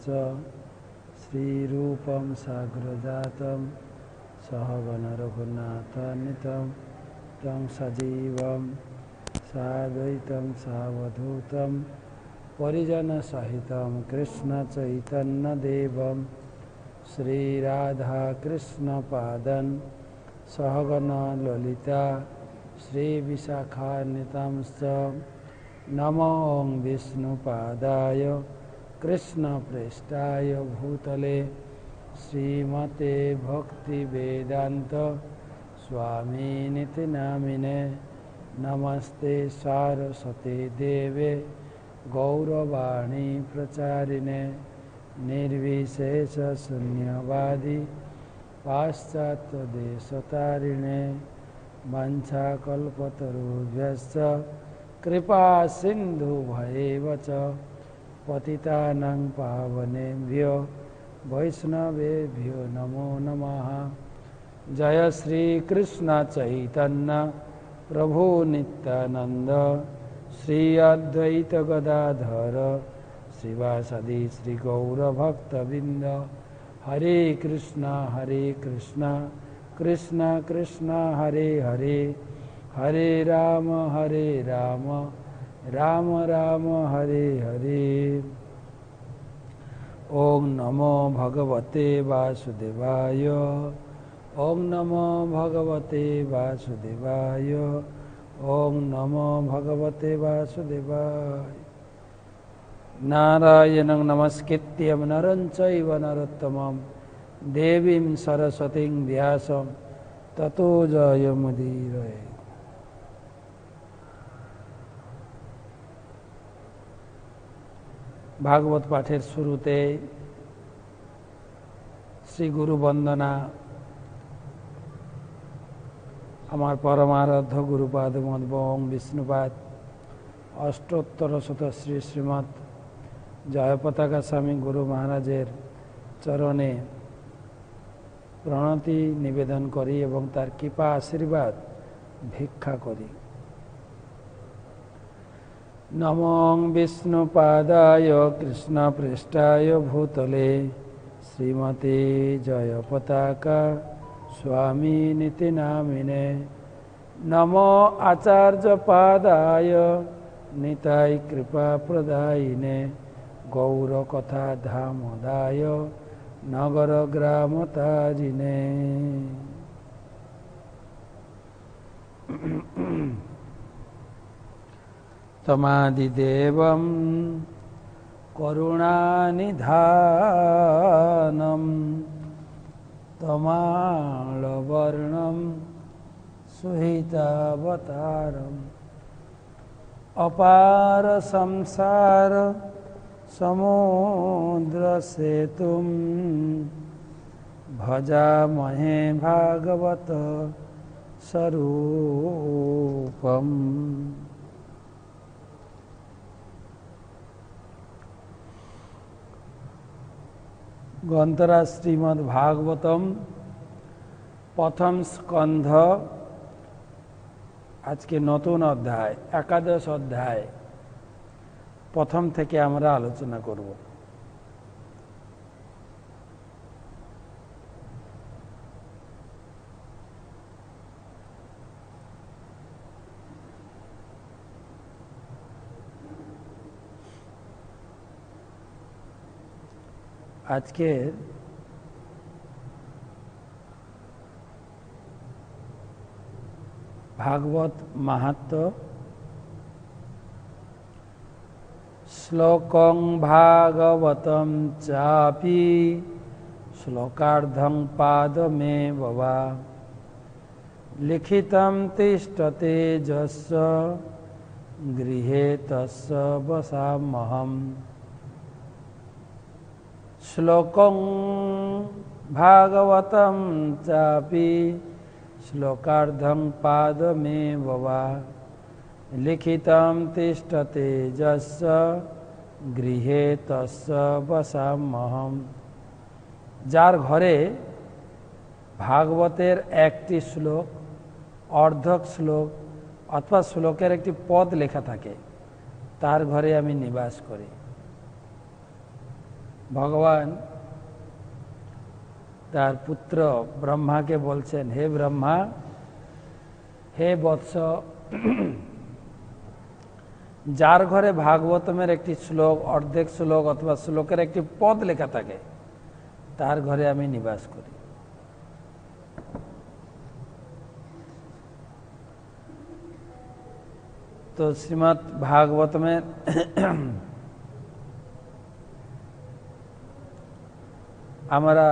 श्रीरूपं साग्रजातं सहगण रघुनाथान्वितं तं सजीवं साद्वैतं सावधूतं परिजनसहितं कृष्णचैतन्यदेवं श्रीराधाकृष्णपादं सहगण ललिता श्रीविशाखान्वितांश्च नमो विष्णुपादाय कृष्णप्रेष्ठाय भूतले श्रीमते भक्तिवेदान्त स्वामिनिति नामिने नमस्ते सारस्वते देवे गौरवाणी प्रचारिणे निर्विशेषशून्यवादी पाश्चात्यदेशतारिणे वाञ्छाकल्पतरुभ्यश्च कृपा सिन्धुभ्येव च पतितानां पावनेभ्यो वैष्णवेभ्यो नमो नमः। जय श्री कृष्ण चैतन्य प्रभु नित्यानंद श्री अद्वैत गदाधर श्रीवासदि श्री गौरभक्तवृंद। हरे कृष्ण कृष्ण कृष्ण हरे हरे, हरे राम राम राम हरे हरे। ओम नमो भगवते वासुदेवाय, ओम नमो भगवते वासुदेवाय, ओम नमो भगवते वासुदेवाय। नारायणं नमस्कृत्यं नरं चैव नरोत्तमं देवीं सरस्वतीं व्यासं ततो जयमुदीरये। भागवत पाठेर शुरूते श्री गुरु बंदना आमार परमाराध्य गुरुपाद मध्वं विष्णुपाद अष्टोत्तर शत श्री श्रीमद जयपताका स्वामी गुरु महाराजेर चरणे प्रणति निवेदन करी एवं तार कृपा आशीर्वाद भिक्षा करी। नमो विष्णुपादाय कृष्णप्रेष्ठाय भूतले श्रीमते जयपताका स्वामिनिति नामिने नमो आचार्यपादाय निताय कृपाप्रदायिने गौरकथा धामदाय नगरग्रामतारिणे। तमादिदेवं करुणानिधानं तमालवर्णं सुहितावतारम् अपार संसार समुद्रसेतुं भजामहे भागवत स्वरूपम्। ग्रंथराज श्रीमद् भागवतम प्रथम स्कंध आज के नतून अध्याय एकादश अध्याय प्रथम थेके आमरा आलोचना करब। आज के भागवत महत्व श्लोकं भागवतं चापि श्लोकार्धं पादमेव वा लिखितं तिष्ठते यस्य गृहे तस्य वसाम्यहम्। श्लोकं भागवतं चापि श्लोकार्धं पादमेव वा लिखितं तिष्ठते यस्य गृहे तस्य वसाम्यहम्। जार घरे भागवतेर एकटी श्लोक अर्धक श्लोक अथवा श्लोकेर एकटी पद लेखा थाके तार घरे आमी निवास करी। ভগবান তার পুত্র ব্রহ্মাকে বলছেন, হে ব্রহ্মা, হে বৎস, যার ঘরে ভাগবতমের একটি শ্লোক, অর্ধেক শ্লোক অথবা শ্লোকের একটি পদ লেখা থাকে, তার ঘরে আমি নিবাস করি। তো শ্রীমদ্ ভাগবতমের আমরা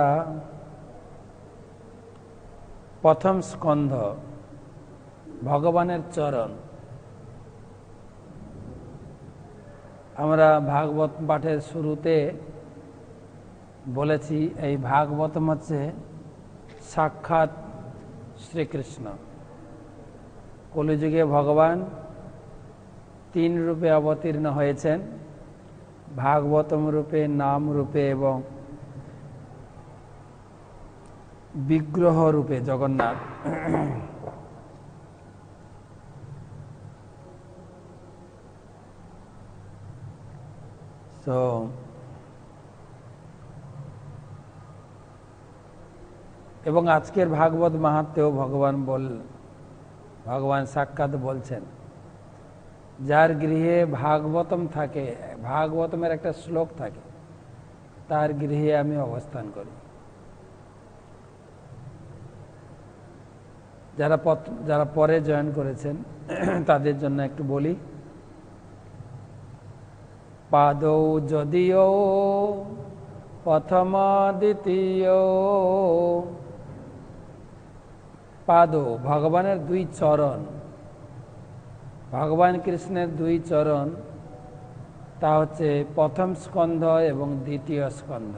প্রথম স্কন্ধ ভগবানের চরণ, আমরা ভাগবত পাঠের শুরুতে বলেছি এই ভাগবতম হচ্ছে সাক্ষাৎ শ্রীকৃষ্ণ। কলিযুগে ভগবান 3 রূপে অবতীর্ণ হয়েছেন, ভাগবতম রূপে, নাম রূপে এবং বিগ্রহ রূপে জগন্নাথ। তো এবং আজকের ভাগবত মাহাত্ম্যেও ভগবান সাক্ষাৎ বলছেন, যার গৃহে ভাগবতম থাকে, ভাগবতমের একটা শ্লোক থাকে, তার গৃহে আমি অবস্থান করি। যারা পরে জয়েন করেছেন তাদের জন্য একটু বলি। পাদৌ যদিও প্রথম দ্বিতীয়, পাদ ভগবানের 2 চরণ, ভগবান কৃষ্ণের 2 চরণ, তা হচ্ছে প্রথম স্কন্ধ এবং দ্বিতীয় স্কন্ধ।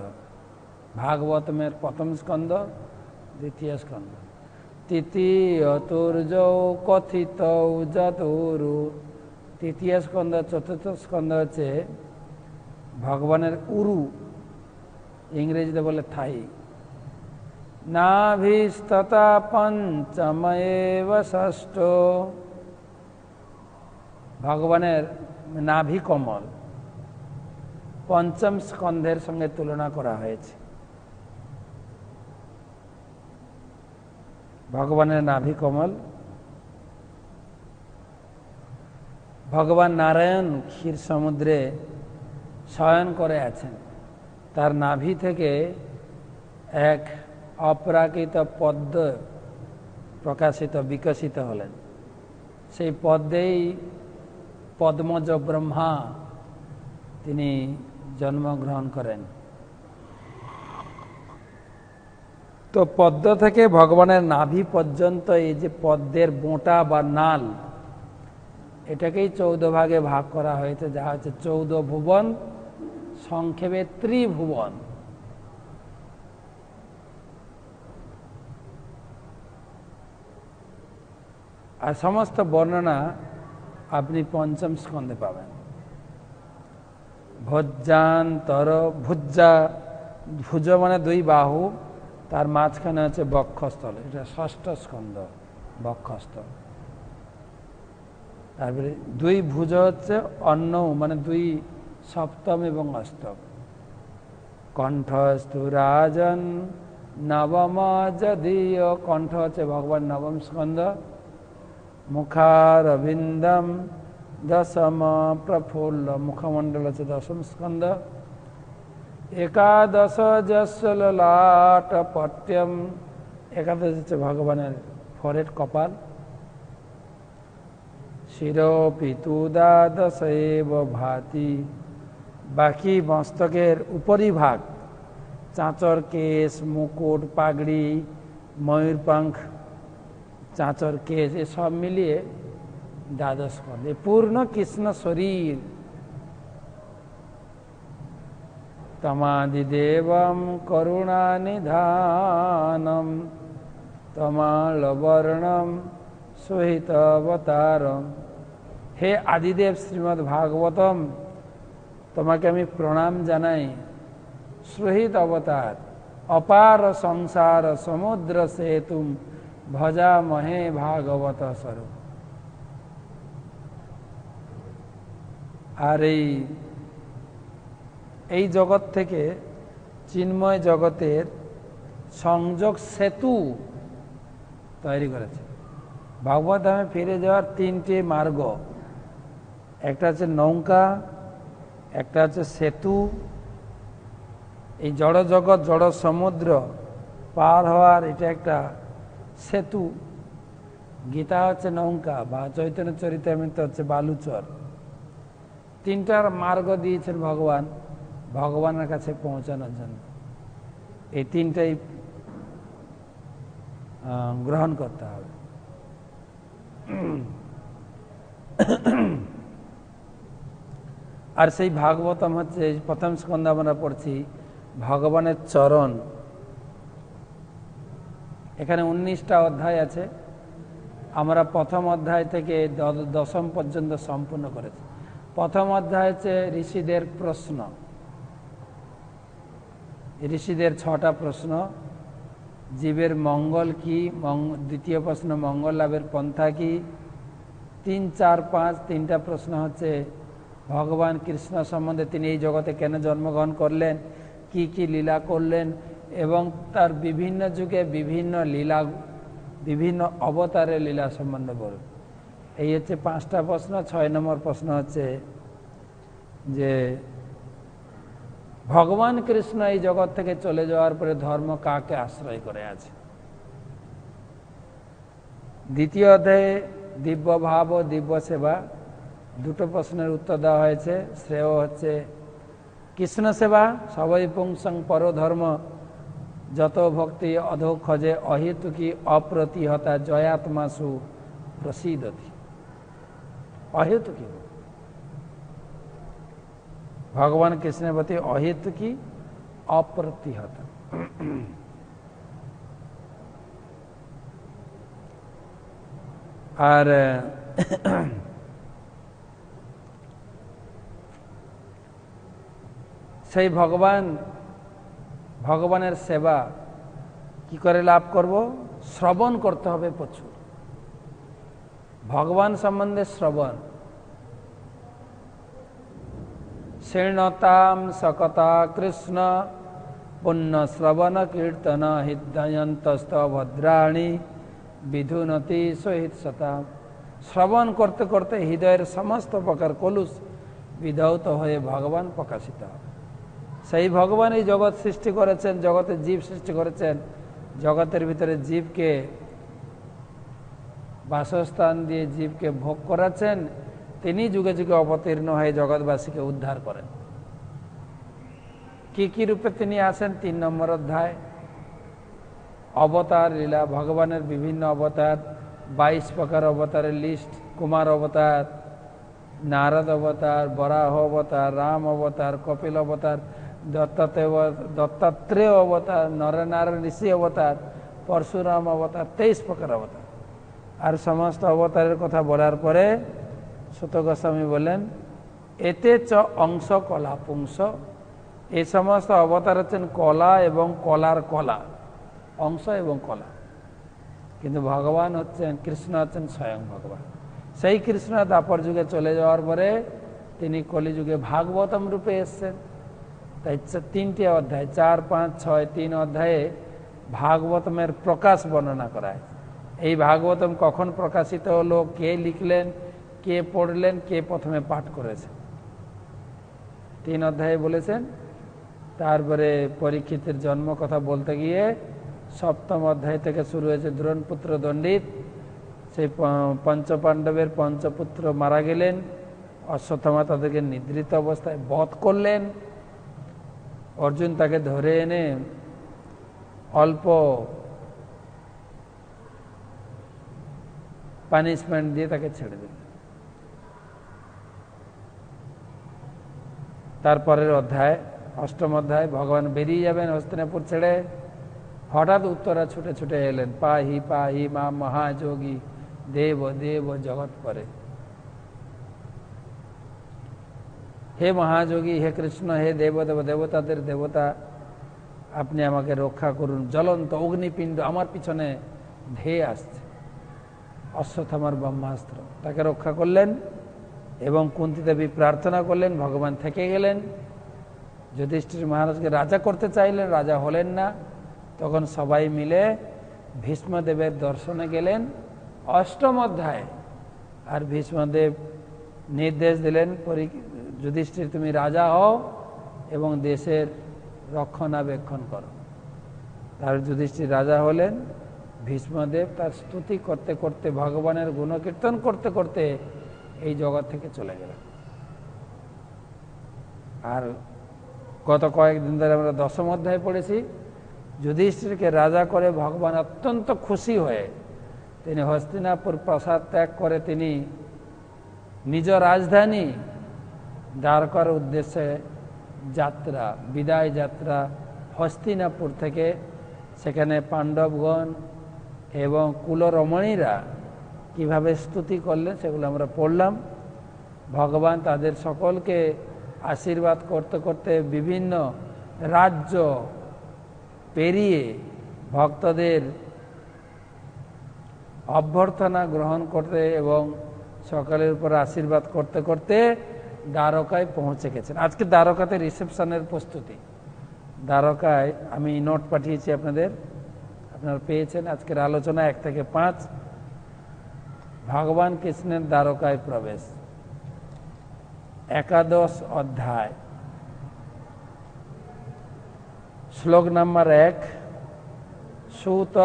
ভাগবতমের প্রথম স্কন্ধ, দ্বিতীয় স্কন্ধ। তৃতীয়তুর্যৌ কথিত যদুরু, তৃতীয় স্কন্ধ, চতুর্থ স্কন্ধ হচ্ছে ভগবানের উরু, ইংরেজিতে বলে থাই। নাভিস্ততা পঞ্চময়েব ষষ্ঠ, ভগবানের নাভি কমল পঞ্চম স্কন্ধের সঙ্গে তুলনা করা হয়েছে। ভগবানের নাভি কমল। ভগবান নারায়ণ ক্ষীর সমুদ্রে শয়ন করে আছেন, তার নাভি থেকে এক অপ্রাকৃত পদ্ম বিকশিত হলেন। সেই পদ্মেই পদ্মজ ব্রহ্মা তিনি জন্মগ্রহণ করেন। তো পদ্ম থেকে ভগবানের নাভি পর্যন্ত এই যে পদ্মের বোঁটা বা নাল, এটাকেই 14 ভাগে ভাগ করা হয়েছে, যা হচ্ছে 14 ভুবন, সংক্ষেপে ত্রিভুবন। আর সমস্ত বর্ণনা আপনি পঞ্চম স্কন্ধে পাবেন। ভুজান্তর, ভুজ মানে 2 বাহু, তার মাঝখানে হচ্ছে বক্ষস্থল, এটা ষষ্ঠ স্কন্ধ, বক্ষস্থল। তারপরে 2 ভুজ হচ্ছে অন্ন, মানে 2 সপ্তম এবং অষ্টম। কণ্ঠস্থু রাজন নবম যদিও, কণ্ঠ হচ্ছে ভগবান নবম স্কন্ধ। মুখারবিন্দম দশম প্রফুল্ল, মুখমণ্ডল হচ্ছে 10ম স্কন্ধ। একাদশ যশলাট পট্যম, একাদশ হচ্ছে ভগবানের ফরেড, কপাল। শিরোপিতুদাদশৈব ভাতি, বাকি মস্তকের উপরিভাগ, চাঁচর কেশ, মুকুট, পাগড়ি, ময়ূরপঙ্খ, চাঁচর কেশ, এসব মিলিয়ে 12 স্কন্ধ। পূর্ণ কৃষ্ণ শরীর। তমাদিদেবম করুণানিধানম তমালবর্ণম সোহিত অবতারম, হে আদিদেব শ্রীমদ্ ভাগবতম, তোমাকে আমি প্রণাম জানাই। সোহিত অবতার, অপার সংসার সমুদ্র সেতুম ভজামহে ভাগবত স্বরূপ। আর এই জগৎ থেকে চিন্ময় জগতের সংযোগ সেতু তৈরি করেছে। ভগবত ধামে ফিরে যাওয়ার তিনটে মার্গ, একটা হচ্ছে নৌকা, একটা হচ্ছে সেতু। এই জড় জগৎ জড় সমুদ্র পার হওয়ার এটা একটা সেতু। গীতা হচ্ছে নৌকা বা চৈতন্য চরিতামৃত হচ্ছে বালুচর। তিনটার মার্গ দিয়েছেন ভগবান ভগবানের কাছে পৌঁছানোর জন্য। এই তিনটাই গ্রহণ করতে হবে। আর সেই ভাগবতম হচ্ছে প্রথম স্কন্ধে আমরা পড়ছি ভগবানের চরণ। এখানে 19টা অধ্যায় আছে। আমরা প্রথম অধ্যায় থেকে দশম পর্যন্ত সম্পূর্ণ করেছি। প্রথম অধ্যায় হচ্ছে ঋষিদের প্রশ্ন, ঋষিদের 6টা প্রশ্ন। জীবের মঙ্গল কি, দ্বিতীয় প্রশ্ন মঙ্গল লাভের পন্থা কি, 3, 4, 5 তিনটা প্রশ্ন হচ্ছে ভগবান কৃষ্ণ সম্বন্ধে, তিনি এই জগতে কেন জন্মগ্রহণ করলেন, কি কি লীলা করলেন এবং তার বিভিন্ন যুগে বিভিন্ন লীলা, বিভিন্ন অবতারের লীলা সম্বন্ধে বলুন। এই হচ্ছে 5টা প্রশ্ন। 6 নম্বর প্রশ্ন হচ্ছে যে ভগবান কৃষ্ণ এই জগৎ থেকে চলে যাওয়ার পরে ধর্ম কাকে আশ্রয় করে আছে। দ্বিতীয় অধ্যায়ে দিব্য ভাব ও দিব্য সেবা, 2টো প্রশ্নের উত্তর দেওয়া হয়েছে। শ্রেয় হচ্ছে কৃষ্ণ সেবা, সবাই পুংসং পরধর্ম, যত ভক্তি অধো খোঁজে অহেতুকি অপ্রতিহতা জয়াত্মাসু প্রসিদতি। অহেতুকি ভগবান কৃষ্ণের প্রতি অহেতুকি অপ্রতিহতা। আর সেই ভগবানের সেবা কি করে লাভ করব? শ্রবণ করতে হবে প্রচুর, ভগবান সম্বন্ধে শ্রবণ। শৃণতাম সকতা কৃষ্ণ পুণ্য শ্রবণ কীর্তন হৃদয়ন্তস্ত ভদ্রাণী বিধুনতি সহিত সতাম। শ্রবণ করতে করতে হৃদয়ের সমস্ত প্রকার কলুষ বিধৌত হয়ে ভগবান প্রকাশিত হয়। সেই ভগবান এই জগৎ সৃষ্টি করেছেন, জগতে জীব সৃষ্টি করেছেন, জগতের ভিতরে জীবকে বাসস্থান দিয়ে জীবকে ভোগ করাচ্ছেন। তিনি যুগে যুগে অবতীর্ণ হয়ে জগৎবাসীকে উদ্ধার করেন। কি কি রূপে তিনি আসেন? 3 নম্বর অধ্যায় অবতার লীলা, ভগবানের বিভিন্ন অবতার, 22 প্রকার অবতারের লিস্ট। কুমার অবতার, নারদ অবতার, বরাহ অবতার, রাম অবতার, কপিল অবতার, দত্তাত্রেয় অবতার, নরনারায়ণ ঋষি অবতার, পরশুরাম অবতার, 23 প্রকার অবতার। আর সমস্ত অবতারের কথা বলার পরে সুত গোস্বামী বলেন এতে চ অংশ কলা পুংস। এই সমস্ত অবতার হচ্ছেন কলা এবং কলার কলা, অংশ এবং কলা। কিন্তু ভগবান হচ্ছেন, কৃষ্ণ হচ্ছেন স্বয়ং ভগবান। সেই কৃষ্ণ দাপর যুগে চলে যাওয়ার পরে তিনি কলিযুগে ভাগবতম রূপে এসছেন। তাই 3টে অধ্যায় 4, 5, 6 3 অধ্যায়ে ভাগবতমের প্রকাশ বর্ণনা করা হয়। এই ভাগবতম কখন প্রকাশিত হলো, কে লিখলেন, কে পড়লেন, কে প্রথমে পাঠ করেছে, 3 অধ্যায়ে বলেছেন। তারপরে পরীক্ষিতের জন্ম কথা বলতে গিয়ে 7ম অধ্যায় থেকে শুরু হয়েছে দ্রোণপুত্র দণ্ডিত। সেই পঞ্চপাণ্ডবের পঞ্চপুত্র মারা গেলেন, অশ্বত্থামা তাদেরকে নিদ্রিত অবস্থায় বধ করলেন। অর্জুন তাকে ধরে এনে অল্প পানিশমেন্ট দিয়ে তাকে ছেড়ে দিলেন। তারপরের অধ্যায় 8ম অধ্যায় ভগবান বেরিয়ে যাবেন হস্তিনাপুর ছেড়ে। হঠাৎ উত্তরা ছুটে ছুটে এলেন, পাহি পাহি মা মহাযোগী দেব দেব জগৎ পরে। হে মহাযোগী, হে কৃষ্ণ, হে দেবদেব, দেবতাদের দেবতা, আপনি আমাকে রক্ষা করুন। জ্বলন্ত অগ্নিপিণ্ড আমার পিছনে ধেয়ে আসছে, অশ্বত্থামার ব্রহ্মাস্ত্র। তাকে রক্ষা করলেন এবং কুন্তী দেবী প্রার্থনা করলেন, ভগবান থেকে গেলেন। যুধিষ্ঠির মহারাজকে রাজা করতে চাইলেন, রাজা হলেন না। তখন সবাই মিলে ভীষ্মদেবের দর্শনে গেলেন ৮ম অধ্যায়ে। আর ভীষ্মদেব নির্দেশ দিলেন, যুধিষ্ঠির তুমি রাজা হও এবং দেশের রক্ষণাবেক্ষণ করো। তার যুধিষ্ঠির রাজা হলেন। ভীষ্মদেব তার স্তুতি করতে করতে, ভগবানের গুণকীর্তন করতে করতে এই জগৎ থেকে চলে গেলেন। আর গত কয়েকদিন ধরে আমরা ১০ম অধ্যায় পড়েছি, যুধিষ্ঠিরকে রাজা করে ভগবান অত্যন্ত খুশি হয়ে তিনি হস্তিনাপুর প্রাসাদ ত্যাগ করে তিনি নিজ রাজধানী দ্বারকার উদ্দেশ্যে যাত্রা, বিদায় যাত্রা হস্তিনাপুর থেকে। সেখানে পাণ্ডবগণ এবং কুলরমণীরা কিভাবে স্তুতি করলেন সেগুলো আমরা পড়লাম। ভগবান তাদের সকলকে আশীর্বাদ করতে করতে বিভিন্ন রাজ্য পেরিয়ে ভক্তদের অভ্যর্থনা গ্রহণ করতে এবং সকলের উপর আশীর্বাদ করতে করতে দ্বারকায় পৌঁছে গেছেন। আজকে দ্বারকাতে রিসেপশনের প্রস্তুতি। দ্বারকায় আমি নোট পাঠিয়েছি আপনাদের, আপনারা পেয়েছেন। আজকের আলোচনা 1 থেকে 5, ভগবান কৃষ্ণের দ্বারকায় প্রবেশ, একাদশ অধ্যায়, শ্লোক নাম্বার 1। সুত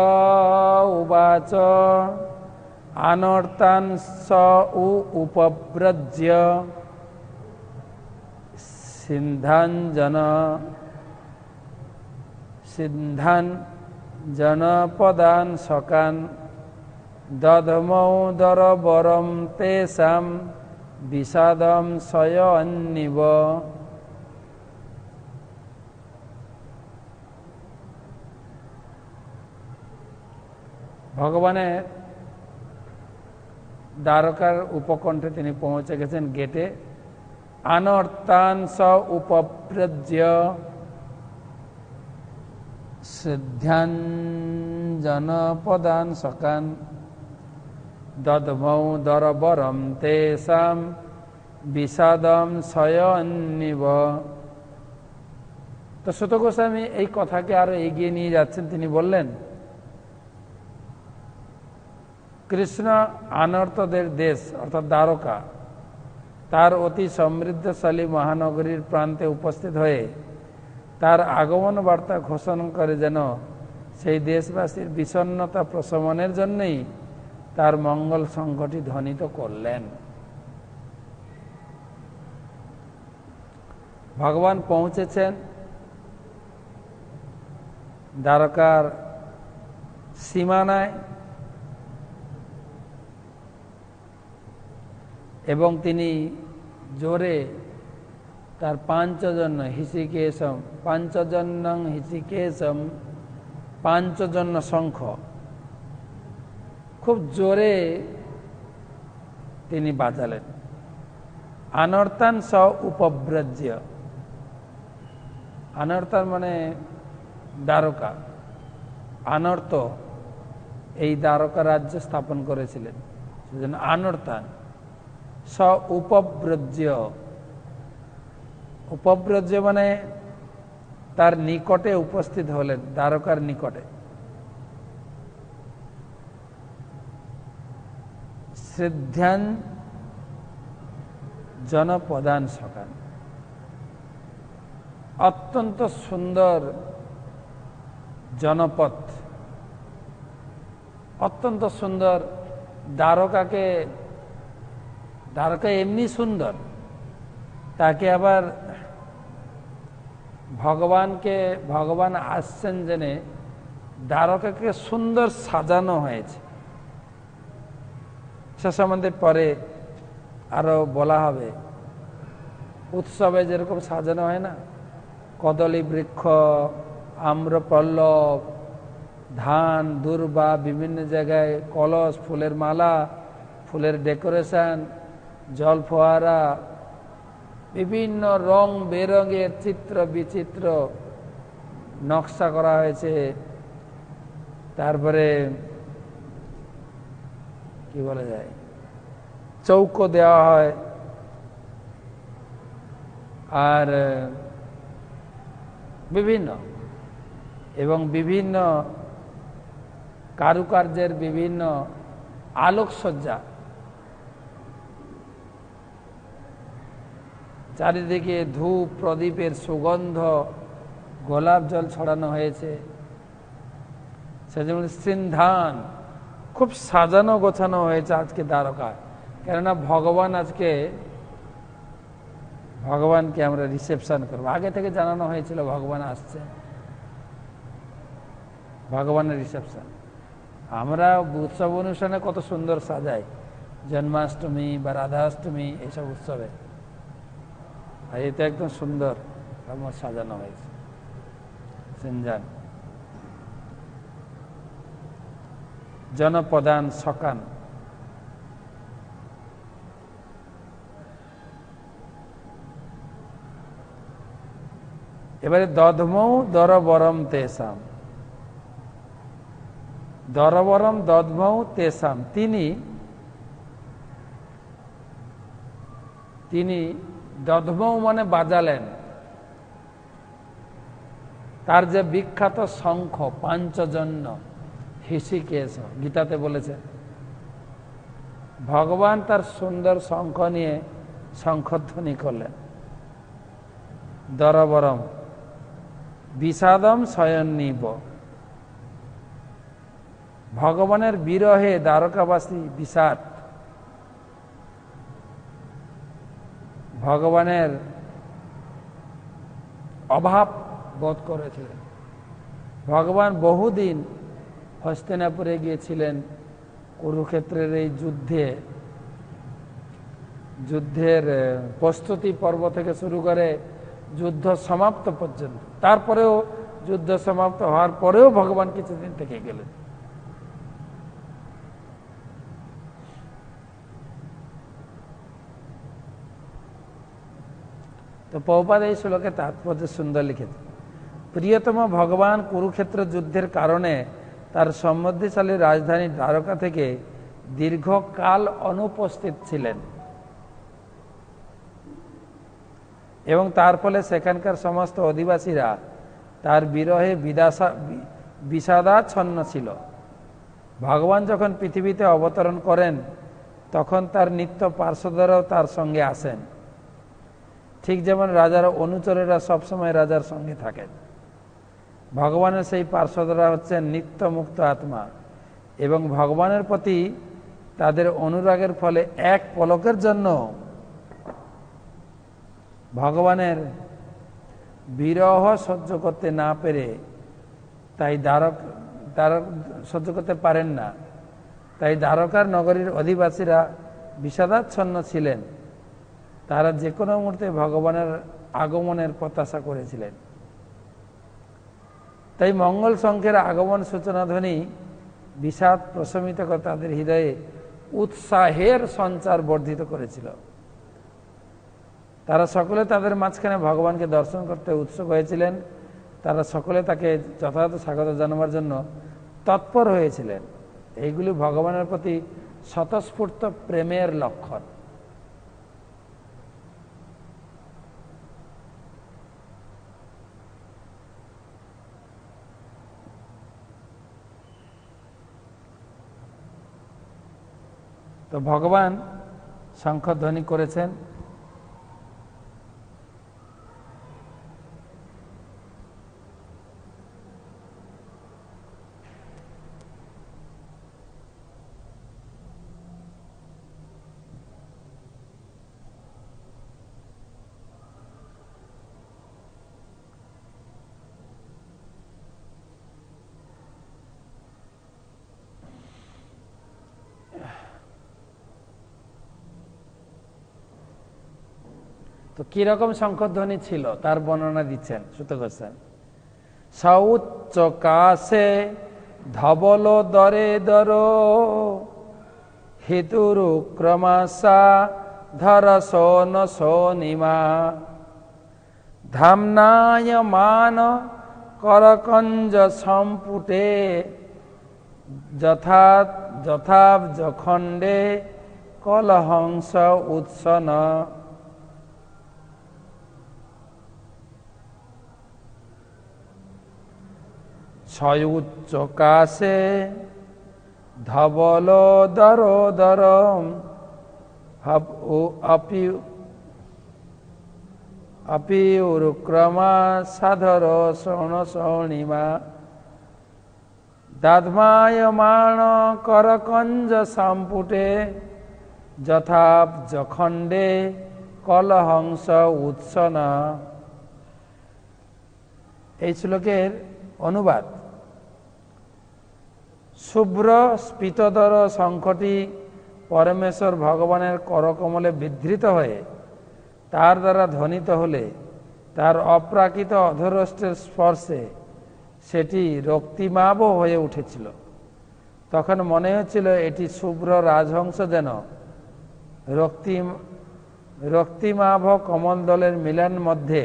উবাচ অনর্তান স উপব্রজ্য সিদ্ধান জনপদান সকান দধমৌদরবরম তেষাম বিষাদম সয়ন্নিব। ভগবানের দ্বারকার উপকণ্ঠে তিনি পৌঁছে গেছেন, গেটে। অনর্তান স উপব্রজ্য সিদ্ধান জনপদান সকান দধমৌদরবরম তেষাম বিষাদম সয়ন্নিব। তো সুত গোস্বামী এই কথাকে আরো এগিয়ে নিয়ে যাচ্ছেন। তিনি বললেন, কৃষ্ণ আনর্তদের দেশ অর্থাৎ দ্বারকা, তার অতি সমৃদ্ধশালী মহানগরীর প্রান্তে উপস্থিত হয়ে তার আগমন বার্তা ঘোষণা করে যেন সেই দেশবাসীর বিষণ্ণতা প্রশমনের জন্যই তার মঙ্গল সংঘটি ধ্বনিত করলেন। ভগবান পৌঁছেছেন দ্বারকার সীমানায় এবং তিনি জোরে তার পাঞ্চজন্য হিষিকেশম, পাঞ্চজন্যং হিষিকেশম, পাঞ্চজন্য শঙ্খ খুব জোরে তিনি বাজালেন। অনর্তান স উপব্রজ্য, অনর্তান মানে দ্বারকা, অনর্ত এই দ্বারকা রাজ্য স্থাপন করেছিলেন, সেজন্য অনর্তান। স উপব্রজ্য, উপব্রজ্য মানে তার নিকটে উপস্থিত হলেন, দ্বারকার নিকটে। সিদ্ধান জনপদান সকান, অত্যন্ত সুন্দর জনপদ, অত্যন্ত সুন্দর। দ্বারকা এমনি সুন্দর, তাকে আবার ভগবান আসছেন জেনে দ্বারকাকে সুন্দর সাজানো হয়েছে। সে সম্বন্ধে পরে আরো বলা হবে। উৎসবে যেরকম সাজানো হয় না, কদলী বৃক্ষ, আম্রপল্লব, ধান, দূর্বা, বিভিন্ন জায়গায় কলস, ফুলের মালা, ফুলের ডেকোরেশন, জল ফোয়ারা, বিভিন্ন রং বেরঙের চিত্র বিচিত্র নকশা করা হয়েছে। তারপরে কি বলা যায়, চৌকো দেওয়া হয়, আর বিভিন্ন এবং বিভিন্ন কারুকার্যের বিভিন্ন আলোকসজ্জা, চারিদিকে ধূপ প্রদীপের সুগন্ধ, গোলাপ জল ছড়ানো হয়েছে। সেজন্য সিন্ধান খুব সাজানো গোছানো হয়েছে আজকে দ্বারকায়, কেননা ভগবানকে আমরা রিসেপশন করবো। আগে থেকে জানানো হয়েছিল ভগবান আসছে, ভগবানের রিসেপশন। আমরা উৎসব অনুষ্ঠানে কত সুন্দর সাজাই, জন্মাষ্টমী বা রাধাষ্টমী এইসব উৎসবে, আর এটা একদম সুন্দর সাজানো হয়েছে। সিনজান জনপ্রধান সকান। এবারে দধমৌ দরবরম তেসাম, দরবরম দধমৌ তেসাম, তিনি দধমৌ মানে বাজালেন। তার যে বিখ্যাত শঙ্খ পাঞ্চজন্য হৃষিকেশ, গীতাতে বলেছে, ভগবান তার সুন্দর শঙ্খ নিয়ে শঙ্খধ্বনি করলেন। দরবরম বিষাদম শয়ন্নীব, ভগবানের বিরহে দ্বারকাবাসী বিষাদ, ভগবানের অভাব বোধ করেছিলেন। ভগবান বহুদিন হস্তিনাপুরে গিয়েছিলেন, কুরুক্ষেত্রের এই যুদ্ধের প্রস্তুতি পর্ব থেকে শুরু করে যুদ্ধ সমাপ্ত পর্যন্ত। তারপরেও যুদ্ধ সমাপ্ত হওয়ার পরেও ভগবান কিছুদিন থেকে গেলেন। তো প্রভুপাদ এই শ্লোকে তাৎপর্য সুন্দর লিখেছে। প্রিয়তম ভগবান কুরুক্ষেত্র যুদ্ধের কারণে তার সমৃদ্ধিশালী রাজধানী দ্বারকা থেকে দীর্ঘকাল অনুপস্থিত ছিলেন এবং তার ফলে সেখানকার সমস্ত অধিবাসীরা তার বিরহে বিষাদাচ্ছন্ন ছিল। ভগবান যখন পৃথিবীতে অবতরণ করেন তখন তার নিত্য পার্শ্বদরাও তার সঙ্গে আসেন, ঠিক যেমন রাজার অনুচরেরা সবসময় রাজার সঙ্গে থাকেন। ভগবানের সেই পার্শ্বদরা হচ্ছেন নিত্য মুক্ত আত্মা এবং ভগবানের প্রতি তাদের অনুরাগের ফলে এক পলকের জন্য ভগবানের বিরহ সহ্য করতে না পেরে, তাই সহ্য করতে পারেন না, তাই দ্বারকার নগরীর অধিবাসীরা বিষাদাচ্ছন্ন ছিলেন। তারা যে কোনো মুহূর্তে ভগবানের আগমনের প্রত্যাশা করেছিলেন। তাই মঙ্গল শঙ্খের আগমন সূচনা ধ্বনি বিষাদ প্রশমিত করে তাদের হৃদয়ে উৎসাহের সঞ্চার বর্ধিত করেছিল। তারা সকলে তাদের মাঝখানে ভগবানকে দর্শন করতে উৎসুক হয়েছিলেন। তারা সকলে তাকে যথাযথ স্বাগত জানাবার জন্য তৎপর হয়েছিলেন। এইগুলি ভগবানের প্রতি স্বতঃস্ফূর্ত প্রেমের লক্ষণ। তো ভগবান শঙ্খধ্বনি করেছেন। তো কিরকম শঙ্খধ্বনি ছিল তার বর্ণনা দিচ্ছেন সুত গোস্বামী। সৌচ্চ কাশে ধবল দরে দর হেতুরু ক্রমাশা ধর সোন সোনিমা ধামনায় মান করকঞ্জ সম্পুটে যথাখণ্ডে কলহংস উৎসন। ছয়ুচ্চ কাশে ধবল দরোদর अपि उरुक्रमा साधर शोण शोणिमा दाध्मायमाण करकंज संपुटे যথাব্জ খণ্ডে কলহংস উৎসনা। এই শ্লোকের অনুবাদ: শুভ্র স্ফীতদর শঙ্খটি পরমেশ্বর ভগবানের করকমলে বিধৃত হয়ে তার দ্বারা ধ্বনিত হলে তার অপ্রাকৃত অধরষ্টের স্পর্শে সেটি রক্তিমাভ হয়ে উঠেছিল। তখন মনে হচ্ছিল এটি শুভ্র রাজহংস যেন রক্তিমাভ কমল দলের মিলন মধ্যে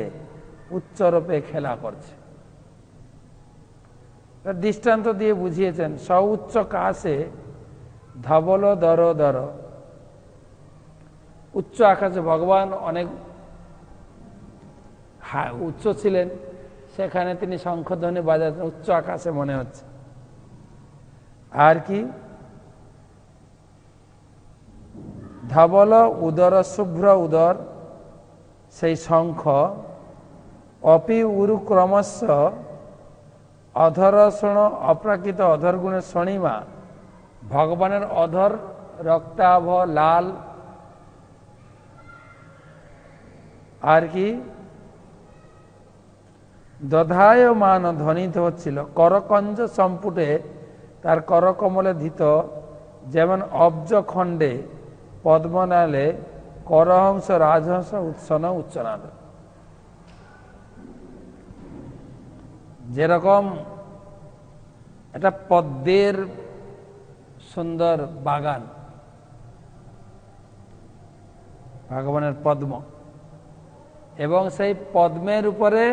উচ্চরূপে খেলা করছে। দৃষ্টান্ত দিয়ে বুঝিয়েছেন, সউচ্চ কাশে ধবল দর দর। উচ্চ আকাশে ভগবান অনেক উচ্চ ছিলেন, সেখানে তিনি শঙ্খধ্বনি বাজাতেন, উচ্চ আকাশে মনে হচ্ছে। আর কি ধবল উদর, শুভ্র উদর, সেই শঙ্খ। অপি উরু ক্রমশ অধর শোণ, অপ্রাকৃত অধর গুণের শনিমা, ভগবানের অধর রক্তাভ লাল। আর কি দধায়মান ধ্বনিত হচ্ছিল, করকঞ্জ সম্পুটে, তার করকমলে ধৃত, যেমন অব্জ খণ্ডে পদ্মনালে করহংস রাজহংস উৎসন উচ্চনাদ। যেরকম একটা পদ্মের সুন্দর বাগান, ভগবানের পদ্ম, এবং সেই পদ্মের উপরে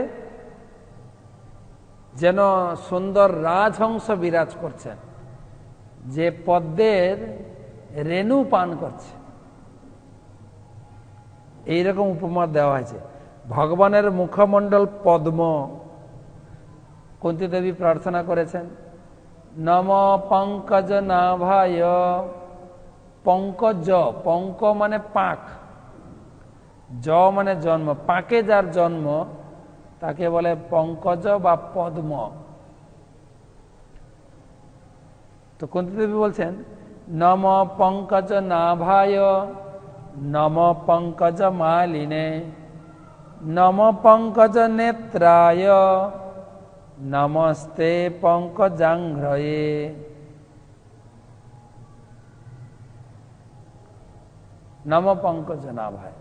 যেন সুন্দর রাজহংস বিরাজ করছেন, যে পদ্মের রেণু পান করছে। এইরকম উপমা দেওয়া হয়েছে। ভগবানের মুখমণ্ডল পদ্ম। কুন্তী দেবী প্রার্থনা করেছেন, নম পঙ্কজ নাভায়। পঙ্কজ, পঙ্ক মানে পাক, জ মানে জন্ম, পাকে যার জন্ম তাকে বলে পঙ্কজ বা পদ্ম। তো কুন্তী দেবী বলছেন, নম পঙ্কজ নাভায়, নম পঙ্কজ মালিনে, নম পঙ্কজ নেত্রায়, নমস্তে পঙ্কজাঙ্ঘ্রয়ে। নম পঙ্কজ নাভায়।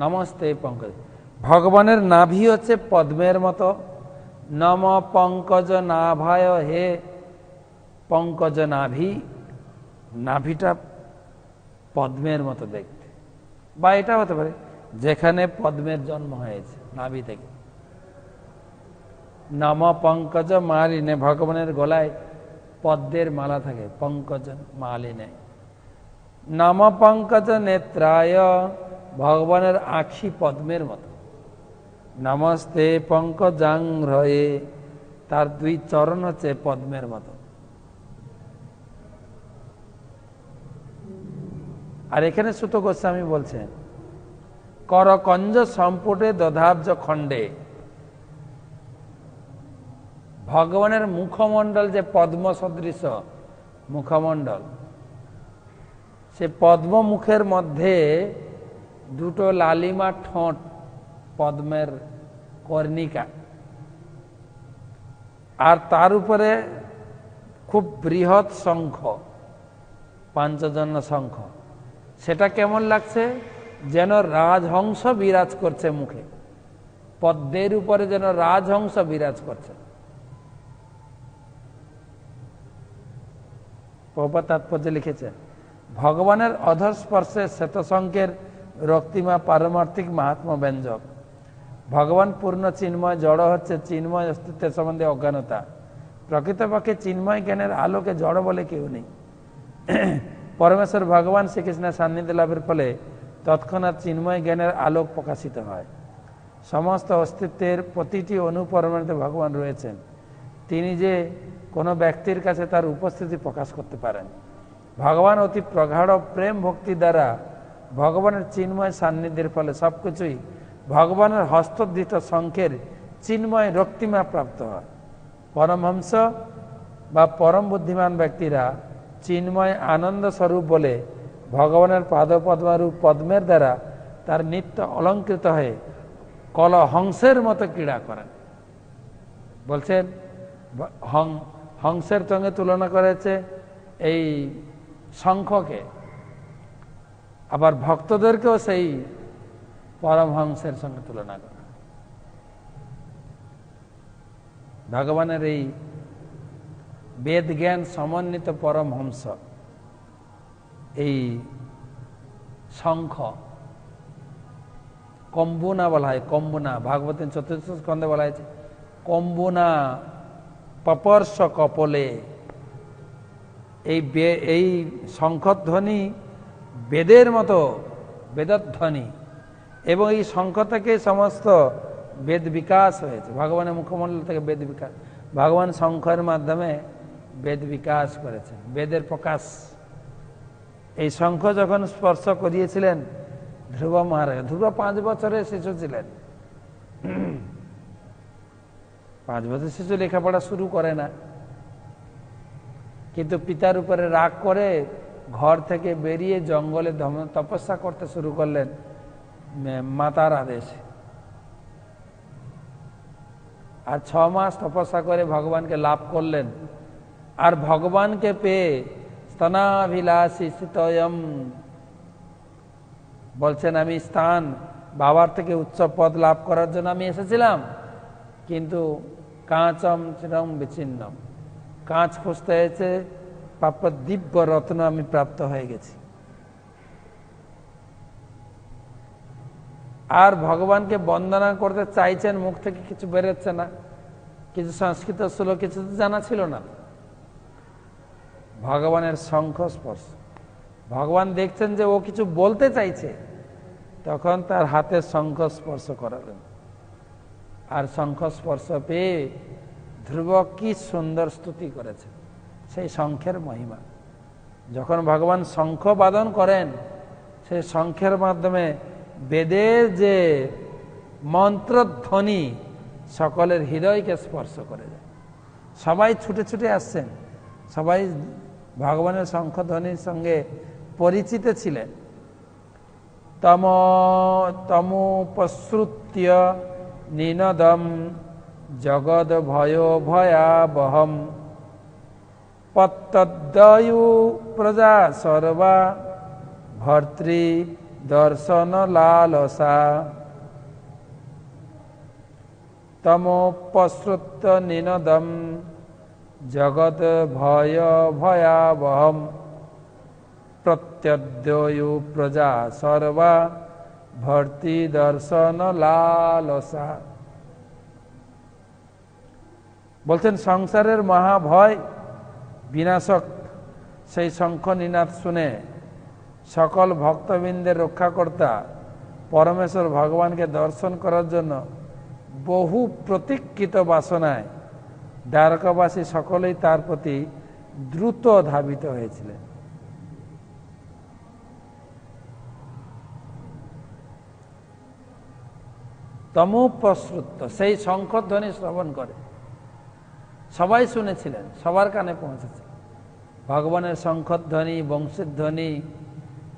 নমস্তে পঙ্কজ। ভগবানের নাভি হচ্ছে পদ্মের মতো। নম পঙ্কজ নাভায়, হে পঙ্কজ নাভি, নাভিটা পদ্মের মতো দেখতে। বা এটা হতে পারে যেখানে পদ্মের জন্ম হয়েছে, নাভি থেকে। নম পঙ্কজ মালিনে, ভগবানের গলায় পদ্মের মালা থাকে, পঙ্কজ মালিনে। নম পঙ্কজ নেত্রায়, ভগবানের আঁখি পদ্মের মতো। নমস্তে পঙ্কজাঙ্ঘ্রয়ে, তার দুই চরণ হচ্ছে পদ্মের মতো। আর এখানে সুত গোস্বামী বলছেন, করকঞ্জ সম্পুটে দধাব্জ খণ্ডে। ভগবানের মুখমণ্ডল যে পদ্ম সদৃশ মুখমণ্ডল, সে পদ্ম মুখের মধ্যে দুটো লালিমা ঠোঁট, পদ্মের কর্ণিকা, আর তার উপরে খুব বৃহৎ শঙ্খ, পাঞ্চজন্য শঙ্খ। সেটা কেমন লাগছে? যেন রাজহংস বিরাজ করছে মুখে, পদ্মের উপরে যেন রাজহংস বিরাজ করছে। প্রভুপাদ তাৎপর্য লিখেছেন, ভগবানের অধর স্পর্শে শ্বেতশঙ্খের রক্তিমা পারমার্থিক মাহাত্ম ব্যঞ্জক। ভগবান পূর্ণ চিন্ময়, জড় হচ্ছে চিন্ময় অস্তিত্বের সম্বন্ধে অজ্ঞানতা। প্রকৃতপক্ষে চিন্ময় জ্ঞানের আলোকে জড় বলে কেউ নেই। পরমেশ্বর ভগবান শ্রীকৃষ্ণের সান্নিধ্য লাভের ফলে তৎক্ষণাৎ চিন্ময় জ্ঞানের আলোক প্রকাশিত হয়। সমস্ত অস্তিত্বের প্রতিটি অনুপরমাণুতে ভগবান রয়েছেন। তিনি যে কোনো ব্যক্তির কাছে তার উপস্থিতি প্রকাশ করতে পারেন। ভগবান অতি প্রগাঢ় প্রেম ভক্তি দ্বারা ভগবানের চিন্ময় সান্নিধ্যের ফলে সবকিছুই ভগবানের হস্তধৃত শঙ্খের চিন্ময় রক্তিমা প্রাপ্ত হয়। পরমহংস বা পরম বুদ্ধিমান ব্যক্তিরা চিন্ময় আনন্দ স্বরূপ বলে ভগবানের পাদপদ্মারূপ পদ্মের দ্বারা তার নিত্য অলঙ্কৃত হয়ে কলহংসের মতো ক্রীড়া করেন। বলছেন হংসের সঙ্গে তুলনা করেছে এই শঙ্খকে, আবার ভক্তদেরকেও সেই পরমহংসের সঙ্গে তুলনা করে। ভগবানের এই বেদ জ্ঞান সমন্বিত পরমহংস এই শঙ্খ, কম্বুনা বলা হয়, কম্বুনা ভাগবতের চতুর্থ স্কন্ধে বলা হয়েছে কম্বুনা পপর্শ কপলে। এই শঙ্খধ্বনি বেদের মতো বেদধ্বনি, এবং এই শঙ্খ থেকে সমস্ত বেদ বিকাশ হয়েছে। ভগবানের মুখমণ্ডল থেকে বেদ বিকাশ, ভগবান শঙ্খের মাধ্যমে বেদ বিকাশ করেছেন, বেদের প্রকাশ। এই শঙ্খ যখন স্পর্শ করিয়েছিলেন ধ্রুব মহারাজ, ধ্রুব 5 বছরের শিশু ছিলেন। 5 বছর শিশু লেখাপড়া শুরু করে না, কিন্তু পিতার উপরে রাগ করে ঘর থেকে বেরিয়ে জঙ্গলে তপস্যা করতে শুরু করলেন মাতার আদেশে। আর 6 মাস তপস্যা করে ভগবানকে লাভ করলেন। আর ভগবানকে পেয়ে স্তনাভিলাষী স্থিতয়ম বলছেন, আমি স্থান বাবার থেকে উচ্চ পদ লাভ করার জন্য আমি এসেছিলাম, কিন্তু কাঁচম চিরম বিচ্ছিন্নম, কাঁচ খুঁজতে হয়েছে, প্রাপ্য দিব্য রত্ন আমি প্রাপ্ত হয়ে গেছি। আর ভগবানকে বন্দনা করতে চাইছেন, মুখ থেকে কিছু বেরোচ্ছে না, কিছু সংস্কৃত শ্লোক কিছু জানা ছিল না। ভগবানের শঙ্খ স্পর্শ, ভগবান দেখছেন যে ও কিছু বলতে চাইছে, তখন তার হাতে শঙ্খ স্পর্শ করালেন। আর শঙ্খ স্পর্শ পেয়ে ধ্রুব কি সুন্দর স্তুতি করেছে সেই শঙ্খের মহিমা। যখন ভগবান শঙ্খ বাদন করেন, সেই শঙ্খের মাধ্যমে বেদের যে মন্ত্রধ্বনি সকলের হৃদয়কে স্পর্শ করে যায়। সবাই ছুটে ছুটে আসছেন, সবাই ভগবানের শঙ্খধ্বনির সঙ্গে পরিচিত ছিলেন। তমুপশ্রুত্য নিনদম জগদ ভয় ভয়াবহম পত্তদ্বয়ু প্রজা সর্বা ভর্তৃ দর্শন লালসা। তমোপশ্রুত্য নিনদম জগৎ ভয় ভয়াবহম প্রত্যদ্বয়ু প্রজা সর্বা ভর্তি দর্শন লালসা। বলছেন সংসারের মহাভয় বিনাশক সেই শঙ্খ নিনাদ শুনে সকল ভক্তবৃন্দের রক্ষাকর্তা পরমেশ্বর ভগবানকে দর্শন করার জন্য বহু প্রতীক্ষিত বাসনায় দ্বারকাবাসী সকলেই তার প্রতি দ্রুত ধাবিত হয়েছিলেন। তমুপশ্রুত সেই শঙ্খধ্বনি শ্রবণ করে সবাই শুনেছিলেন, সবার কানে পৌঁছেছে। ভগবানের শঙ্খধ্বনি, বংশীধ্বনি,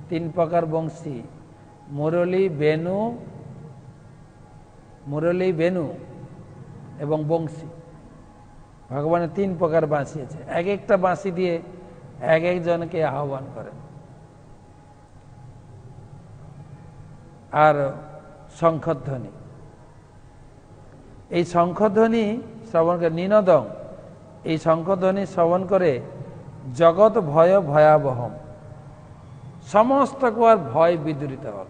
3 প্রকার বংশী, মুরলী, বেনু এবং বংশী। ভগবানের 3 প্রকার বাঁশি আছে, এক একটা বাঁশি দিয়ে এক একজনকে আহ্বান করেন। আর শঙ্খধ্বনি, এই শঙ্খধ্বনি শ্রবণ করে নিনদম, এই শঙ্খধ্বনি শ্রবণ করে জগৎ ভয় ভয়াবহম, সমস্ত প্রকার ভয় বিদূরিত হল,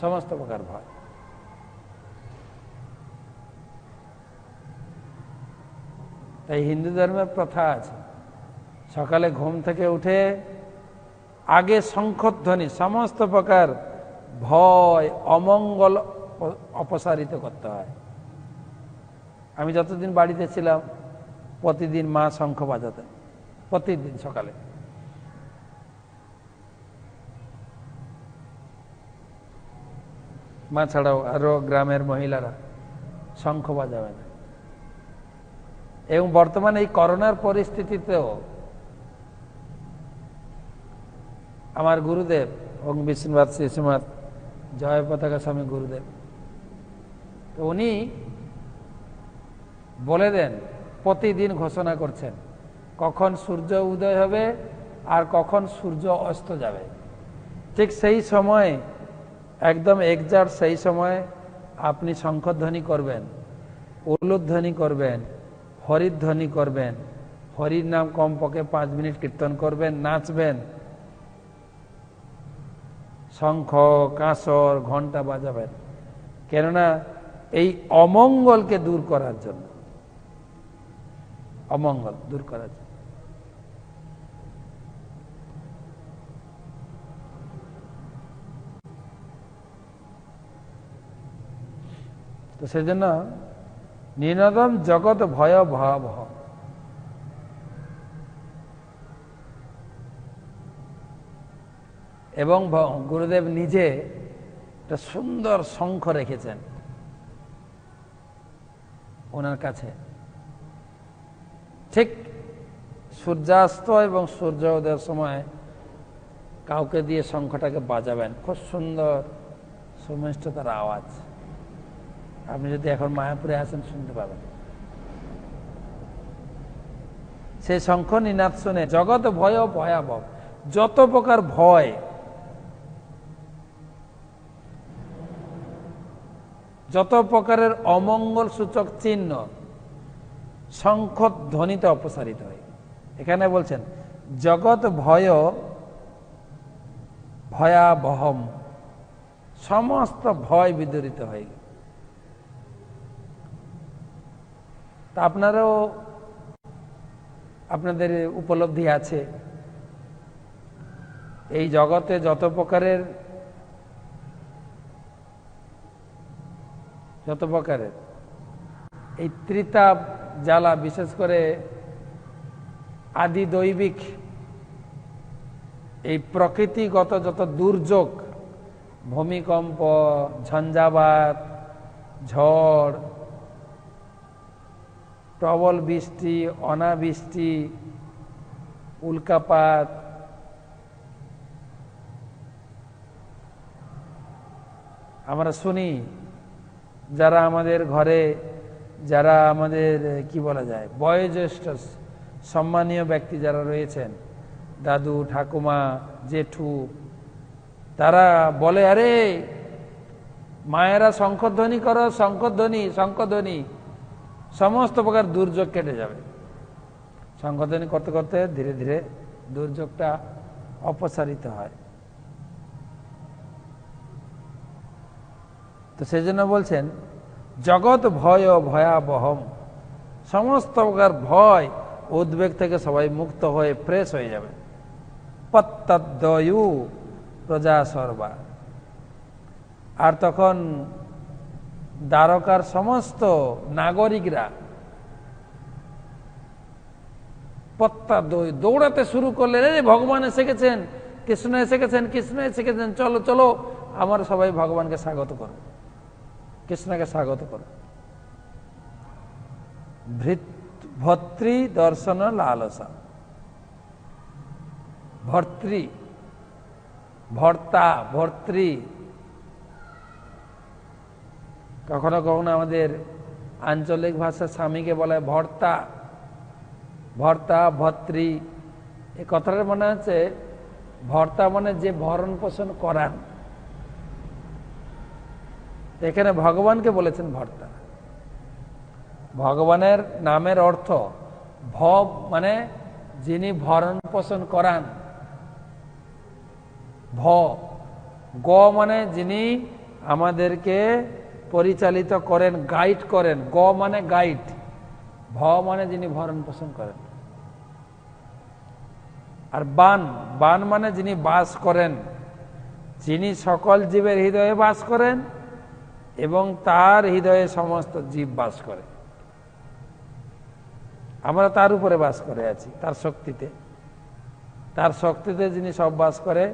সমস্ত প্রকার ভয়। তাই হিন্দু ধর্মের প্রথা আছে, সকালে ঘুম থেকে উঠে আগে শঙ্খধ্বনি সমস্ত প্রকার ভয় অমঙ্গল অপসারিত করতে হয়। আমি যতদিন বাড়িতে ছিলাম প্রতিদিন মা শঙ্খ বাজাতেন, প্রতিদিন সকালে। মা ছাড়াও আরো গ্রামের মহিলারা শঙ্খ বাজাবেন। এবং বর্তমানে এই করোনার পরিস্থিতিতেও আমার গুরুদেব ওং বিষ্ণুবাদ শ্রীশ্রীমৎ জয় পতাকা স্বামী গুরুদেব, তো উনি বলে দেন, প্রতিদিন ঘোষণা করছেন কখন সূর্য উদয় হবে আর কখন সূর্য অস্ত যাবে। ঠিক সেই সময়, একদম একজাক্ট সেই সময় আপনি শঙ্খধ্বনি করবেন, উলুধ্বনি করবেন, হরিধ্বনি করবেন, হরির নাম কমপক্ষে 5 মিনিট কীর্তন করবেন, নাচবেন, শঙ্খ কাঁসর ঘন্টা বাজাবেন। কেননা এই অমঙ্গলকে দূর করার জন্য, অমঙ্গল দূর করার জন্য। তো সেজন্য নিনদম জগৎ ভয় ভয়াবহ, এবং গুরুদেব নিজে একটা সুন্দর শঙ্খ রেখেছেন ওনার কাছে। ঠিক সূর্যাস্ত এবং সূর্য উদয়ের সময় কাউকে দিয়ে শঙ্খটাকে বাজাবেন, খুব সুন্দর সুমিষ্ট তার আওয়াজ। আপনি যদি এখন মায়াপুরে আসেন শুনতে পাবেন। সেই শঙ্খ নিনাদ শুনে জগৎ ভয় ভয়াবহ, যত প্রকার ভয়, যত প্রকারের অমঙ্গল সূচক চিহ্ন শঙ্খ ধ্বনিতে অপসারিত হয়। এখানে বলছেন জগৎ ভয় ভয়াবহম, সমস্ত ভয় বিদরিত হয়ে গেল। তা আপনারও আপনাদের উপলব্ধি আছে, এই জগতে যত প্রকারের এই ত্রিতাপ জ্বালা, বিশেষ করে আদি দৈবিক এই প্রকৃতিগত যত দুর্যোগ, ভূমিকম্প, ঝঞ্ঝাবাত, ঝড়, প্রবল বৃষ্টি, অনাবৃষ্টি, উল্কাপাত, আমরা শুনি। যারা আমাদের ঘরে, যারা আমাদের কি বলা যায় বয়োজ্যেষ্ঠ সম্মানীয় ব্যক্তি যারা রয়েছেন, দাদু ঠাকুমা জেঠু, তারা বলে, আরে মায়েরা শঙ্খধ্বনি করো, শঙ্খধ্বনি শঙ্খধ্বনি, সমস্ত প্রকার দুর্যোগ কেটে যাবে। শঙ্খধ্বনি করতে করতে ধীরে ধীরে দুর্যোগটা অপসারিত হয়। তো সেই জন্য বলছেন জগৎ ভয় ভয়াবহম, সমস্ত প্রকার ভয় উদ্বেগ থেকে সবাই মুক্ত হয়ে ফ্রেশ হয়ে যাবে। পত্তদ্বয়ু প্রজা সর্বা, আর তখন দ্বারকার সমস্ত নাগরিকরা পত্তাদ্বয় দৌড়াতে শুরু করলেন, রে ভগবান এসে গেছেন, কৃষ্ণ এসে গেছেন, কৃষ্ণ এসে গেছেন, চলো চলো, আমার সবাই ভগবানকে স্বাগত করো, কৃষ্ণকে স্বাগত করো। ভর্তৃ দর্শন লালসা, ভর্তৃ ভর্তা ভর্তৃ, কখনো কখনো আমাদের আঞ্চলিক ভাষা স্বামীকে বলে ভর্তা, ভর্তা ভর্তৃ। এই কথাটা মনে হচ্ছে ভর্তা মানে যে ভরণ পোষণ করান, এখানে ভগবানকে বলেছেন ভর্তা। ভগবানের নামের অর্থ ভব মানে যিনি ভরণ পোষণ করান, ভ গ মানে যিনি আমাদেরকে পরিচালিত করেন, গাইড করেন। গ মানে গাইড, ভ মানে যিনি ভরণ পোষণ করেন। আর বান, বান মানে যিনি বাস করেন, যিনি সকল জীবের হৃদয়ে বাস করেন এবং তার হৃদয়ে সমস্ত জীব বাস করে। আমরা তার উপরে বাস করে আছি, তার শক্তিতে। তার শক্তিতে যিনি সব বাস করে,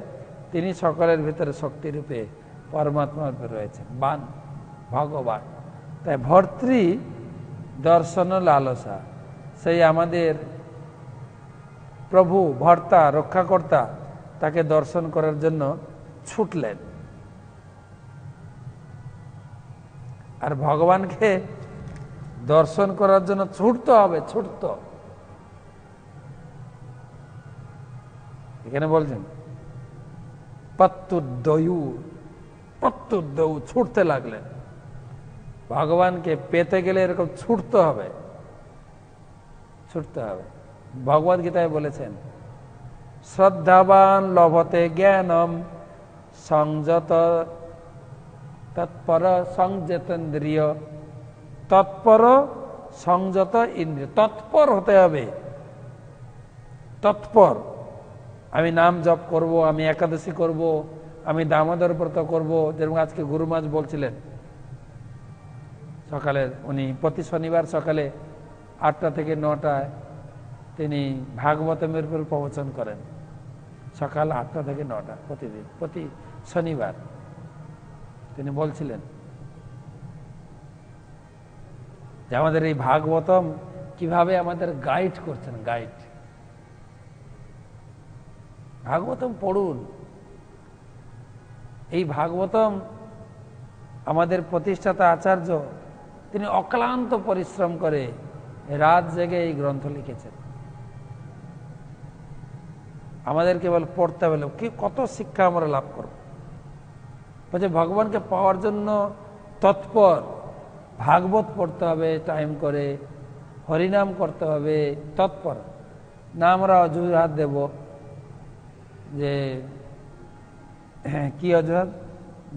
তিনি সকলের ভিতরে শক্তি রূপে পরমাত্মা রূপে রয়েছেন, বান ভগবান। তাই ভর্তৃ দর্শন লালসা, সেই আমাদের প্রভু, ভর্তা, রক্ষাকর্তা, তাকে দর্শন করার জন্য ছুটলেন। আর ভগবানকে দর্শন করার জন্য ছুটতে হবে, ছুটত। এখানে বলছেন পত্তুদ্দয়ু, পত্তুদ্দয়ু, ছুটতে লাগলেন। ভগবানকে পেতে গেলে এরকম ছুটতে হবে, ছুটতে হবে। ভগবদ গীতায় বলেছেন শ্রদ্ধাবান লভতে জ্ঞানম সংযত তৎপর সংযতেন্দ্রিয়। তৎপর সংযত ইন্দ্রিয়, তৎপর হতে হবে, তৎপর। আমি নাম জপ করব, আমি একাদশী করব, আমি দামোদর ব্রত করব। যেরকম আজকে গুরু মাছ বলছিলেন সকালে, উনি প্রতি শনিবার সকালে 8টা থেকে 9টায় তিনি ভাগবতমের উপর প্রবচন করেন। সকাল 8টা থেকে 9টা প্রতিদিন, প্রতি শনিবার তিনি বলছিলেন যে আমাদের এই ভাগবতম কিভাবে আমাদের গাইড করছেন, গাইড। ভাগবতম পড়ুন। এই ভাগবতম আমাদের প্রতিষ্ঠাতা আচার্য, তিনি অক্লান্ত পরিশ্রম করে রাত জেগে এই গ্রন্থ লিখেছেন। আমাদের কেবল পড়তে হবে, কি কত শিক্ষা আমরা লাভ করব। বলছে ভগবানকে পাওয়ার জন্য তৎপর, ভাগবত পড়তে হবে টাইম করে, হরিনাম করতে হবে তৎপর। না আমরা অজুহাত দেব যে কি অজুহাত,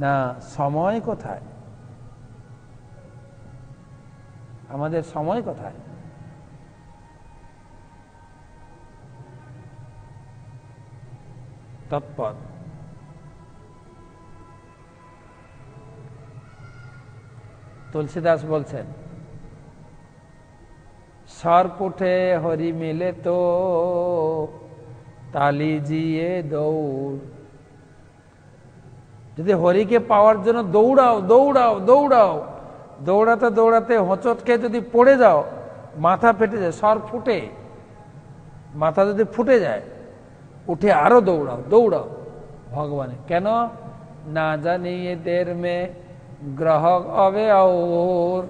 না সময় কোথায়, আমাদের সময় কোথায়। তৎপর। তুলসীদাস বলছেন সর্প উঠে হরি মিলে তো তালি জিয়ে দৌড়। যদি হরিকে পাওয়ার জন্য দৌড়াও দৌড়াও দৌড়াও, দৌড়াতে দৌড়াতে হোঁচটকে যদি পড়ে যাও, মাথা ফেটে যায়, সর ফুটে, মাথা যদি ফুটে যায়, উঠে আরো দৌড়াও দৌড়াও ভগবানে। কেন না জানি এদের মে গ্রহ হবে আর,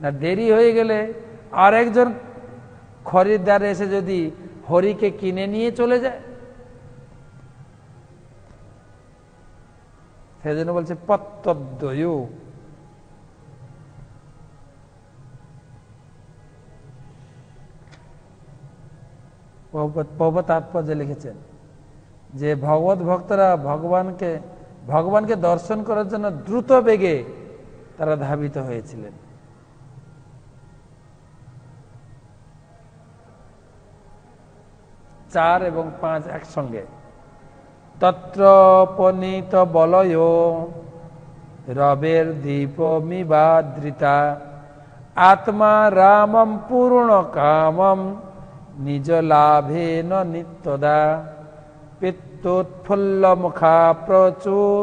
না দেরি হয়ে গেলে আর একজন খরিদ্দার এসে যদি হরিকে কিনে নিয়ে চলে যায়। সেজন্য বলছে পত্তদ্বয়ু। প্রভুপাদ তাৎপর্য লিখেছেন যে ভগবত ভক্তরা ভগবানকে দর্শন করার জন্য দ্রুত বেগে তারা ধাবিত হয়েছিলেন। চার এবং 5 একসঙ্গে। তত্র পনীত বলয় রবের দীপমিবাদ্রিতা আত্মা রামম পূর্ণ কামম নিজ লাভেন নিত্যদা পিত্তোৎফুল্ল মুখা প্রচুর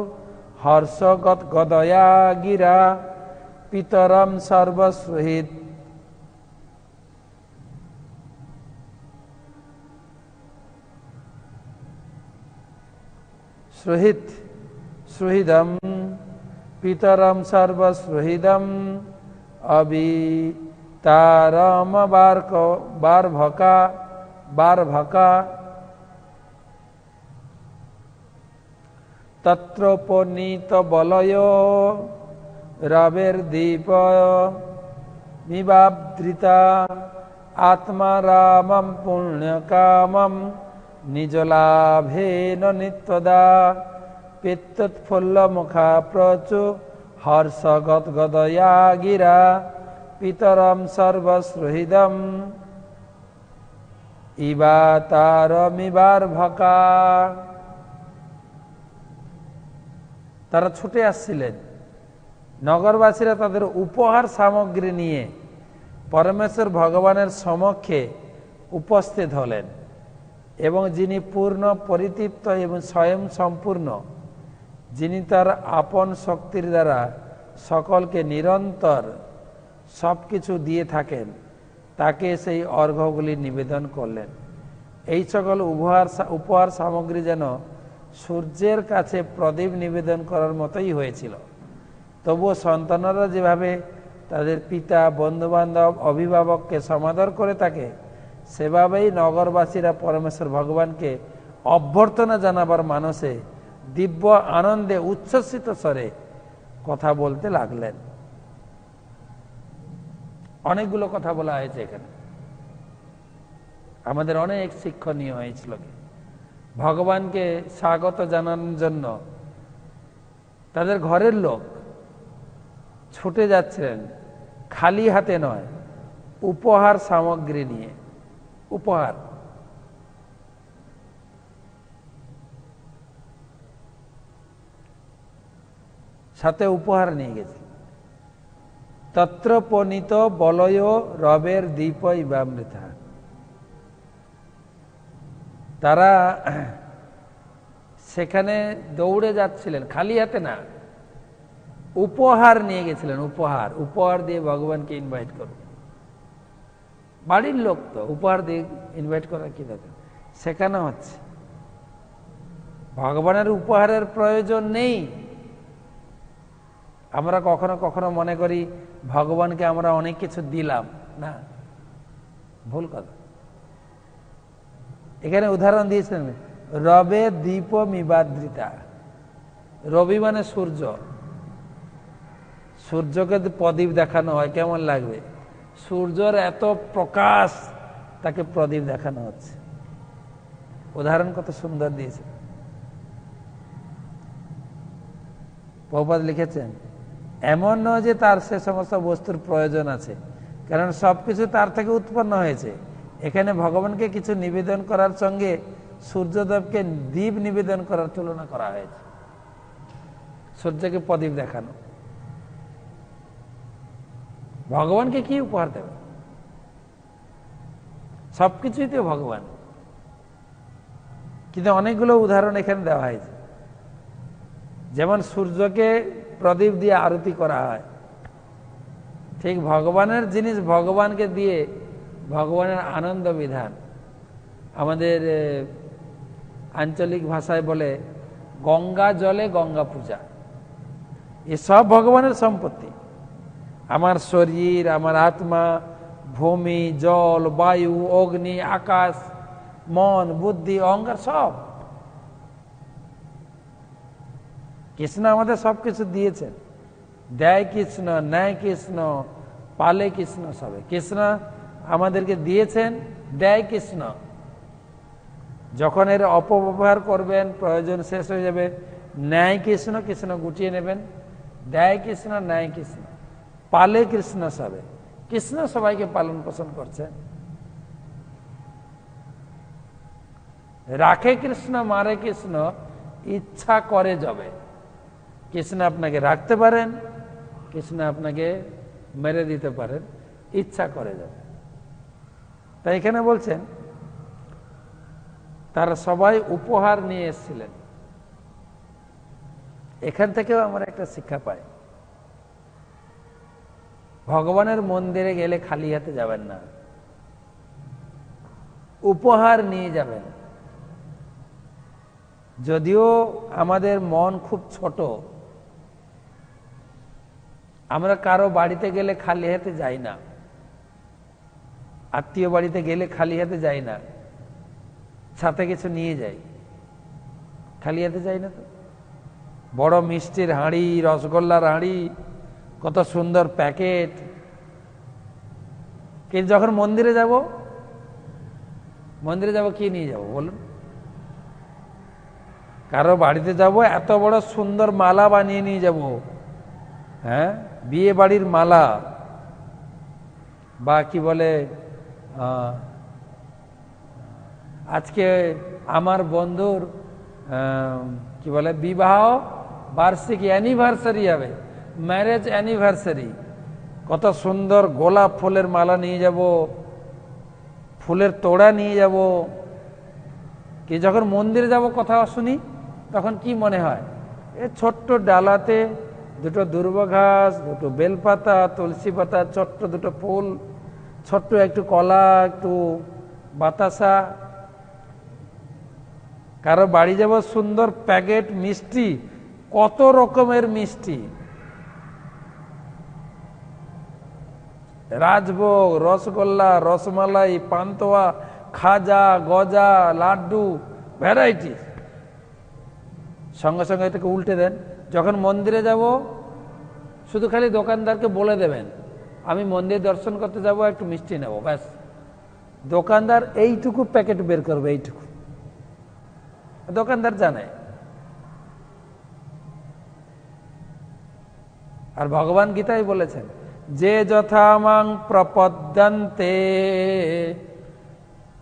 হর্ষগত গদয়া গিরা পিতরম সর্বসহিত। সুহিত সুহৃদম পিতরম সর্বসুহৃদম অবিতারম বারভকা তত্রোপনীত বলয় রবের দীপ মিবাদ্রিতা আত্মা রামম পুণ্যকামম নিজ লাভেন নিত্যদা পিত্তোৎফুল্ল মুখা প্রচু হর্ষগত গদয়া গিরা পিতরম সর্বসুহৃদম। ইবা তারমিবার ভকা, তারা ছুটে আসছিলেন। নগরবাসীরা তাদের উপহার সামগ্রী নিয়ে পরমেশ্বর ভগবানের সমক্ষে উপস্থিত হলেন এবং যিনি পূর্ণ পরিতৃপ্ত এবং স্বয়ং সম্পূর্ণ, যিনি তার আপন শক্তির দ্বারা সকলকে নিরন্তর সব কিছু দিয়ে থাকেন, তাকে সেই অর্ঘ্যগুলি নিবেদন করলেন। এই সকল উপহার সামগ্রী যেন সূর্যের কাছে প্রদীপ নিবেদন করার মতোই হয়েছিল। তবুও সন্তানরা যেভাবে তাদের পিতা, বন্ধুবান্ধব, অভিভাবককে সমাদর করে থাকে, সেভাবেই নগরবাসীরা পরমেশ্বর ভগবানকে অভ্যর্থনা জানাবার মানসে দিব্য আনন্দে উচ্ছ্বসিত স্বরে কথা বলতে লাগলেন। অনেকগুলো কথা বলা হয়েছে এখানে, আমাদের অনেক শিক্ষণীয় হয়েছিল। ভগবানকে স্বাগত জানানোর জন্য তাদের ঘরের লোক ছুটে যাচ্ছিলেন, খালি হাতে নয়, উপহার সামগ্রী নিয়ে। উপহার, সাথে উপহার নিয়ে গেছে। তত্র পনীত বলয় রবের দীপ ইবামৃতা, তারা সেখানে দৌড়ে যাচ্ছিলেন, খালি হাতে না, উপহার নিয়ে গেছিলেন। উপহার দিয়ে ভগবানকে ইনভাইট করুন। বাড়ির লোক তো উপহার দিয়ে ইনভাইট করার কি দরকার, শেখানো হচ্ছে। ভগবানের উপহারের প্রয়োজন নেই। আমরা কখনো কখনো মনে করি ভগবানকে আমরা অনেক কিছু দিলাম, না, ভুল কথা। এখানে উদাহরণ দিয়েছেন রবে দীপ মিবাদ্রিতা। রবি মানে সূর্য, সূর্যকে প্রদীপ দেখানো হয়, কেমন লাগবে? সূর্যের এত প্রকাশ, তাকে প্রদীপ দেখানো হচ্ছে। উদাহরণ কত সুন্দর দিয়েছে। প্রভুপাদ লিখেছেন, এমন নয় যে তার সে সমস্ত বস্তুর প্রয়োজন আছে, কারণ সবকিছু তার থেকে উৎপন্ন হয়েছে। এখানে ভগবানকে কিছু নিবেদন করার সঙ্গে সূর্যদেবকে দীপ নিবেদন করার তুলনা করা হয়েছে। সূর্যকে প্রদীপ দেখানো। ভগবানকে কি উপহার দেবে? সবকিছুই তো ভগবান। কিন্তু অনেকগুলো উদাহরণ এখানে দেওয়া হয়েছে। যেমন সূর্যকে প্রদীপ দিয়ে আরতি করা হয়, ঠিক ভগবানের জিনিস ভগবানকে দিয়ে ভগবানের আনন্দ বিধান। আমাদের আঞ্চলিক ভাষায় বলে গঙ্গা জলে গঙ্গা পূজা। এসব ভগবানের সম্পত্তি। আমার শরীর, আমার আত্মা, ভূমি, জল, বায়ু, অগ্নি, আকাশ, মন, বুদ্ধি, অহংকার সব কৃষ্ণ আমাদের সবকিছু দিয়েছেন। দেয় কৃষ্ণ, নেয় কৃষ্ণ, পালে কৃষ্ণ, সবে কৃষ্ণ আমাদেরকে দিয়েছেন, দেয় কৃষ্ণ। যখন এর অপব্যবহার করবেন, প্রয়োজন শেষ হয়ে যাবে, ন্যায় কৃষ্ণ, কৃষ্ণ গুটিয়ে নেবেন। দেয় কৃষ্ণ, ন্যায় কৃষ্ণ, পালে কৃষ্ণ, সবে কৃষ্ণ সবাইকে পালন পোষণ করছেন। রাখে কৃষ্ণ, মারে কৃষ্ণ, ইচ্ছা করে যাবে। কৃষ্ণ আপনাকে রাখতে পারেন, কৃষ্ণ আপনাকে মেরে দিতে পারেন, ইচ্ছা করে যাবে। তাই এখানে বলছেন তারা সবাই উপহার নিয়ে এসেছিলেন। এখান থেকেও আমরা একটা শিক্ষা পাই, ভগবানের মন্দিরে গেলে খালি হাতে যাবেন না, উপহার নিয়ে যাবেন। যদিও আমাদের মন খুব ছোট, আমরা কারো বাড়িতে গেলে খালি হাতে যাই না, আত্মীয় বাড়িতে গেলে খালি হাতে যাই না, সাথে কিছু নিয়ে যাই। খালি হাতে যাই না তো। বড় মিষ্টির হাঁড়ি, রসগোল্লার হাঁড়ি, কত সুন্দর প্যাকেট। কিন্তু যখন মন্দিরে যাব কি নিয়ে যাব বলুন? কারো বাড়িতে যাব, এত বড় সুন্দর মালা বানিয়ে নিয়ে যাব, হ্যাঁ, বিয়ে বাড়ির মালা, বা কি বলে আজকে আমার বন্ধুর কি বলে বিবাহ বার্ষিকী অ্যানিভার্সারি হবে, ম্যারেজ অ্যানিভার্সারি। কত সুন্দর গোলাপ ফুলের মালা নিয়ে যাব, ফুলের তোড়া নিয়ে যাব। কি যখন মন্দিরে যাব কথা শুনি তখন কি মনে হয়, এ ছোট্ট ডালাতে দুটো দুর্ব ঘাস, দুটো বেলপাতা, তুলসী পাতা, ছোট্ট দুটো ফুল, ছোট্ট একটু কলা, একটু বাতাসা। কারো বাড়ি যাব সুন্দর প্যাকেট মিষ্টি, কত রকমের মিষ্টি, রাজভোগ, রসগোল্লা, রসমালাই, পান্তোয়া, খাজা, গজা, লাড্ডু, ভ্যারাইটি। সঙ্গে সঙ্গে এটাকে উল্টে দেন। যখন মন্দিরে যাব শুধু খালি দোকানদারকে বলে দেবেন আমি মন্দির দর্শন করতে যাব, একটু মিষ্টি নেব, ব্যাস। দোকানদার এইটুকু প্যাকেট বের করবে, এইটুকু দোকানদার জানে। আর ভগবান গীতায় বলেছেন, যে যথামাং প্রপদ্যন্তে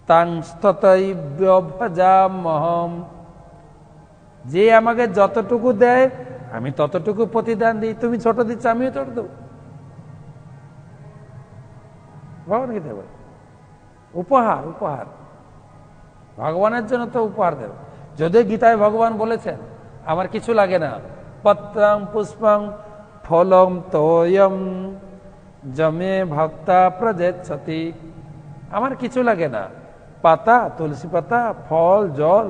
তাং ততৈব ভজাম্যহম। যে আমাকে যতটুকু দেয় আমি ততটুকু প্রতিদান দিই। তুমি ছোট দিচ্ছ, আমিও ছোট দেব। ভগবান গীতায় বলে উপহার, উপহার ভগবানের জন্য তো উপহার দেব। যদিও গীতায় ভগবান বলেছেন আমার কিছু লাগে না, পত্রাং পুষ্পং ফলম তোয়ম জমে ভক্তা প্রজেচ্ছতি। আমার কিছু লাগে না, পাতা, তুলসী পাতা, ফল, জল,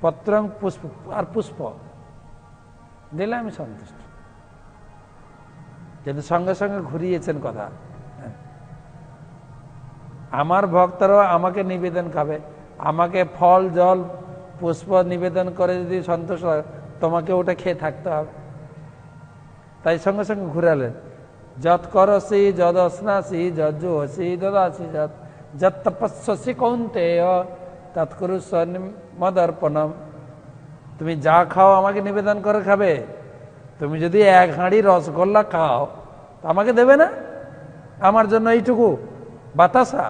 পত্রং পুষ্প আর পুষ্প দিলে আমি সন্তুষ্ট। কিন্তু সঙ্গে সঙ্গে ঘুরিয়েছেন কথা, আমার ভক্তরাও আমাকে নিবেদন খাবে, আমাকে ফল, জল, পুষ্প নিবেদন করে যদি সন্তোষ হয়, তোমাকে ওটা খেয়ে থাকতে হবে। তাই সঙ্গে সঙ্গে ঘুরালেন, যৎ করসি যদ অশ্নাসি যজ্জুহসি দদাসি যৎ তপস্যসি কৌন্তেয় তৎকুরুষ্ব মদর্পণম। তুমি যা খাও আমাকে নিবেদন করে খাবে। তুমি যদি এক হাঁড়ি রসগোল্লা খাও তো আমাকে দেবে না? আমার জন্য এইটুকু বাতাসা?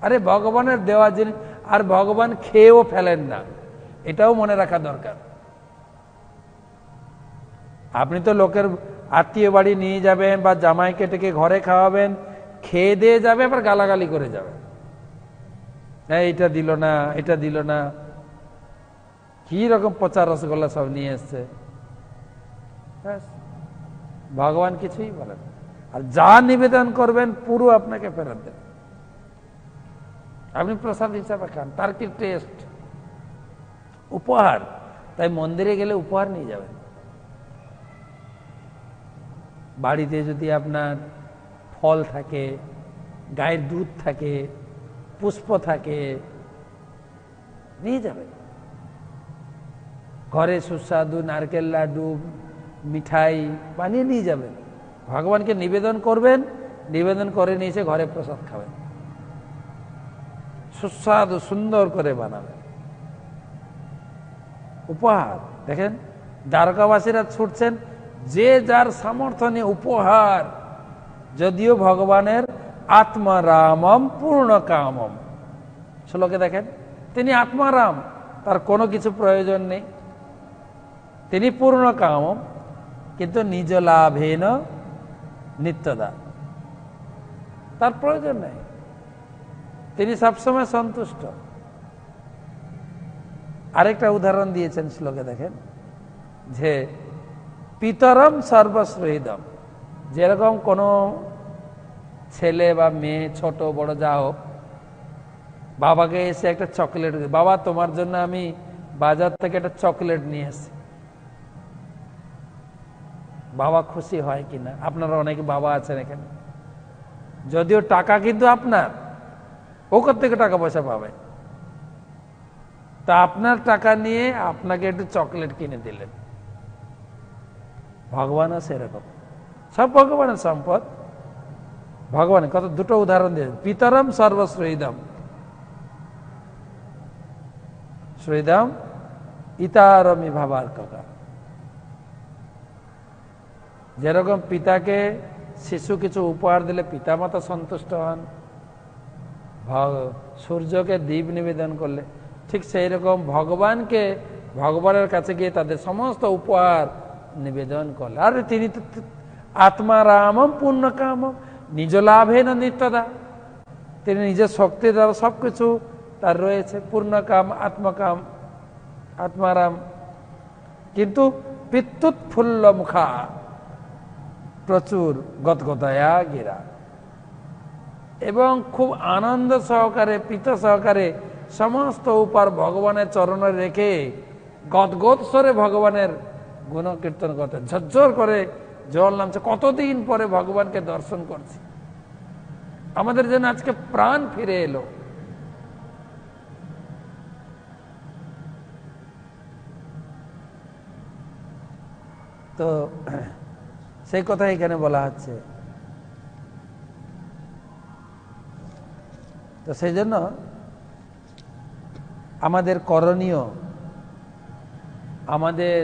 আরে ভগবানের দেওয়া জিনিস, আর ভগবান খেয়েও ফেলেন না, এটাও মনে রাখা দরকার। আপনি তো লোকের আত্মীয় বাড়ি নিয়ে যাবেন বা জামাইকে ডেকে ঘরে খাওয়াবেন, খেয়ে দিয়ে যাবে আবার গালাগালি করে যাবে, এটা দিল না, এটা দিল না, কি রকম পচা রসগোল্লা সব নিয়ে এসছে। ভগবান কিছুই বলেন। আর যা নিবেদন করবেন পুরো আপনাকে ফেরত দেন। আপনি প্রসাদ হিসাবে খান, তার কি টেস্ট, উপহার। তাই মন্দিরে গেলে উপহার নিয়ে যাবেন। বাড়িতে যদি আপনার ফল থাকে, গায়ের দুধ থাকে, পুষ্প থাকে, নিয়ে যাবেন। ঘরে সুস্বাদু নারকেল লাড্ডু, মিঠাই বানিয়ে নিয়ে যাবেন, ভগবানকে নিবেদন করবেন, নিবেদন করে নিয়ে এসে ঘরে প্রসাদ খাবেন, সুস্বাদু সুন্দর করে বানাবেন। উপহার দেখেন, দ্বারকাবাসীরা ছুটছেন, যে যার সামর্থ্য নিয়ে উপহার। যদিও ভগবানের আত্মারামম পূর্ণ কামম শ্লোকে দেখেন, তিনি আত্মারাম, তার কোনো কিছু প্রয়োজন নেই, তিনি পূর্ণ কামম, কিন্তু নিজ লাভেন নিত্যদা, তার প্রয়োজন নেই, তিনি সবসময় সন্তুষ্ট। আরেকটা উদাহরণ দিয়েছেন শ্লোকে দেখেন, যে পিতরম সর্বশ্রহিদম। যেরকম কোনো ছেলে বা মেয়ে, ছোট বড় যা হোক, বাবাকে এসে একটা চকলেট, বাবা তোমার জন্য আমি বাজার থেকে একটা চকলেট নিয়ে এসেছি, বাবা খুশি হয় কিনা? আপনারা অনেকে বাবা আছেন এখানে, যদিও টাকা কিন্তু আপনার, ওখান থেকে টাকা পয়সা পাবে, তা আপনার টাকা নিয়ে আপনাকে একটু চকলেট কিনে দিলেন। ভগবানও সেরকম, সব ভগবানের সম্পদ। ভগবানের কত দুটো উদাহরণ দিয়ে, পিতরম সর্বশ্রীদম, শ্রীদম ইতারমি ভাবার কথা। যেরকম পিতাকে শিশু কিছু উপহার দিলে পিতামাতা সন্তুষ্ট হন, সূর্যকে দীপ নিবেদন করলে, ঠিক সেই রকম ভগবানকে, ভগবানের কাছে গিয়ে তাদের সমস্ত উপহার নিবেদন করলে। আর তিনি তো আত্মারামম পূর্ণকাম, নিজ লাভে না নিত্যদা, তিনি নিজের শক্তি দ্বারা সবকিছু তার রয়েছে, পূর্ণকাম, আত্মকাম, আত্মারাম। কিন্তু পিত্যুৎফুল্ল মুখা, প্রচুর গদগদায়া গিরা, এবং খুব আনন্দ সহকারে, প্রীত সহকারে সমস্ত উপহার ভগবানের চরণে রেখে গদগদ স্বরে ভগবানের গুণকীর্তন করতেন। ঝরঝর করে জল নামছে, কতদিন পরে ভগবানকে দর্শন করছি, আমাদের যেন আজকে প্রাণ ফিরে এলো। তো সেই কথা এখানে বলা হচ্ছে। তো সেই জন্য আমাদের করণীয়, আমাদের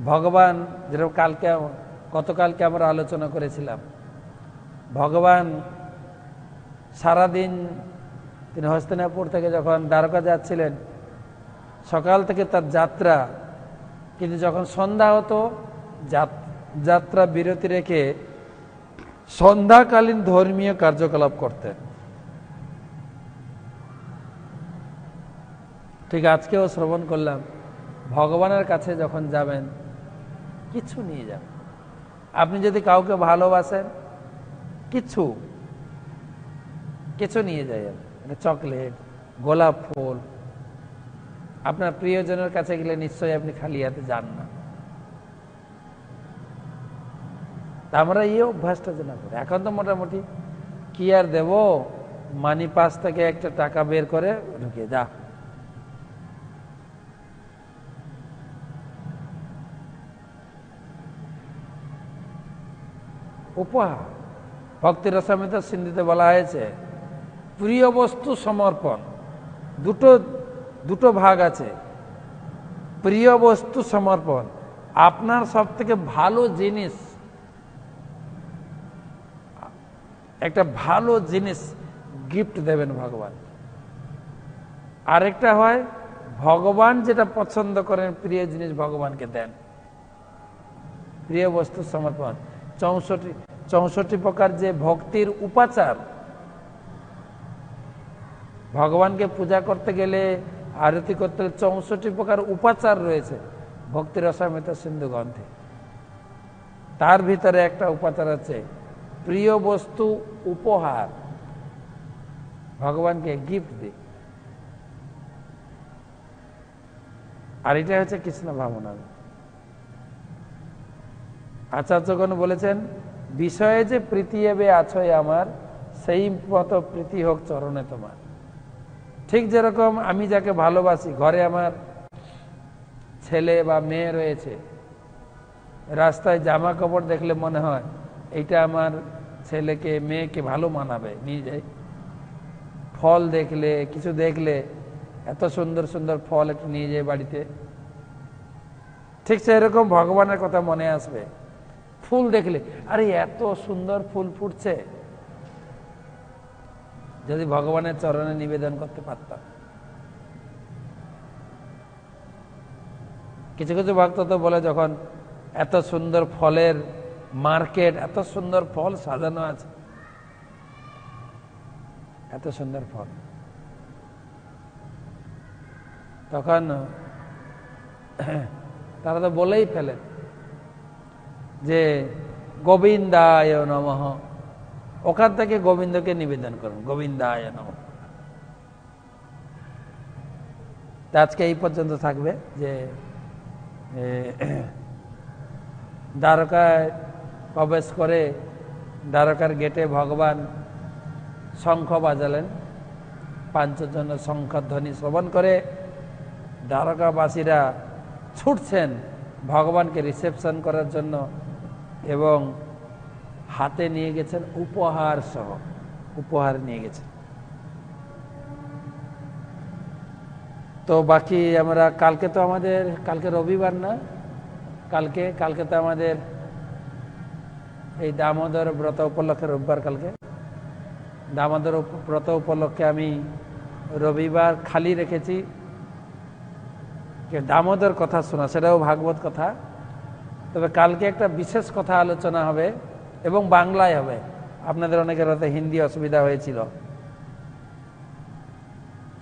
ভগবান, যেরকম গতকালকে আমরা আলোচনা করেছিলাম, ভগবান সারাদিন তিনি হস্তিনাপুর থেকে যখন দ্বারকা যাচ্ছিলেন, সকাল থেকে তার যাত্রা, কিন্তু যখন সন্ধ্যা হতো যাত্রা বিরতি রেখে সন্ধ্যাকালীন ধর্মীয় কার্যকলাপ করতেন। ঠিক আজকেও শ্রবণ করলাম, ভগবানের কাছে যখন যাবেন কিছু নিয়ে যাবেন। আপনি যদি কাউকে ভালোবাসেন, কিছু নিয়ে যাবেন, চকলেট, গোলাপ ফুল। আপনার প্রিয়জনের কাছে গেলে নিশ্চয়ই আপনি খালি হাতে যান না। আমরা এই অভ্যাসটা যেন করি। এখন তো মোটামুটি কি আর দেব, মানি পাস থেকে একটা টাকা বের করে ঢুকিয়ে যা। উপহার, ভক্তি রসামৃত সিন্ধিতে বলা হয়েছে প্রিয় বস্তু সমর্পণ। দুটো ভাগ আছে। প্রিয় বস্তু সমর্পণ, আপনার সব থেকে ভালো জিনিস, একটা ভালো জিনিস গিফট দেবেন ভগবান। আরেকটা হয় ভগবান যেটা পছন্দ করেন, প্রিয় জিনিস ভগবানকে দেন। প্রিয় বস্তু সমর্পণ 64 প্রকার যে ভক্তির উপাচার, ভগবানকে পূজা করতে গেলে, আরতি করতে গেলে 64 প্রকার উপাচার রয়েছে ভক্তি রসামৃত সিন্ধু গ্রন্থে। তার ভিতরে একটা উপাচার আছে প্রিয় বস্তু উপহার, ভগবানকে গিফট দিই। আর এটা হচ্ছে কৃষ্ণ ভাবনা। আচার্যগণ বলেছেন, বিষয়ে যে প্রীতি এবে আছই আমার, সেই মতো প্রীতি হোক চরণে তোমার। ঠিক যেরকম আমি যাকে ভালোবাসি, ঘরে আমার ছেলে বা মেয়ে রয়েছে, রাস্তায় জামা কাপড় দেখলে মনে হয় এইটা আমার ছেলেকে মেয়েকে ভালো মানাবে, নিয়ে যাই। ফল দেখলে, কিছু দেখলে, এত সুন্দর সুন্দর ফল একটু নিয়ে যাই বাড়িতে। ঠিক সেরকম ভগবানের কথা মনে আসবে। ফুল দেখলে, আরে এত সুন্দর ফুল ফুটছে, যদি ভগবানের চরণে নিবেদন করতে পারতাম। কিছু কিছু ভক্ত তো বলে, যখন এত সুন্দর ফলের মার্কেট, এত সুন্দর ফল সাজানো আছে, এত সুন্দর ফল, তখন তারা তো বলেই ফেলে যে গোবিন্দায় নমঃ, ওখান থেকে গোবিন্দকে নিবেদন করুন, গোবিন্দায় নমঃ। আজকে এই পর্যন্ত থাকবে যে দ্বারকায় প্রবেশ করে দ্বারকার গেটে ভগবান শঙ্খ বাজালেন। পাঞ্চজন শঙ্খধ্বনি শ্রবণ করে দ্বারকাবাসীরা ছুটছেন ভগবানকে রিসেপশন করার জন্য, এবং হাতে নিয়ে গেছেন উপহার সহ, উপহার নিয়ে গেছেন। তো বাকি আমরা কালকে তো আমাদের, কালকে রবিবার না, কালকে তো আমাদের এই দামোদর ব্রত উপলক্ষে, রোববার কালকে দামোদর ব্রত উপলক্ষে আমি রবিবার খালি রেখেছি দামোদর কথা শোনা, সেটাও ভাগবত কথা। তবে কালকে একটা বিশেষ কথা আলোচনা হবে এবং বাংলায় হবে। আপনাদের অনেকের হয়তো হিন্দি অসুবিধা হয়েছিল,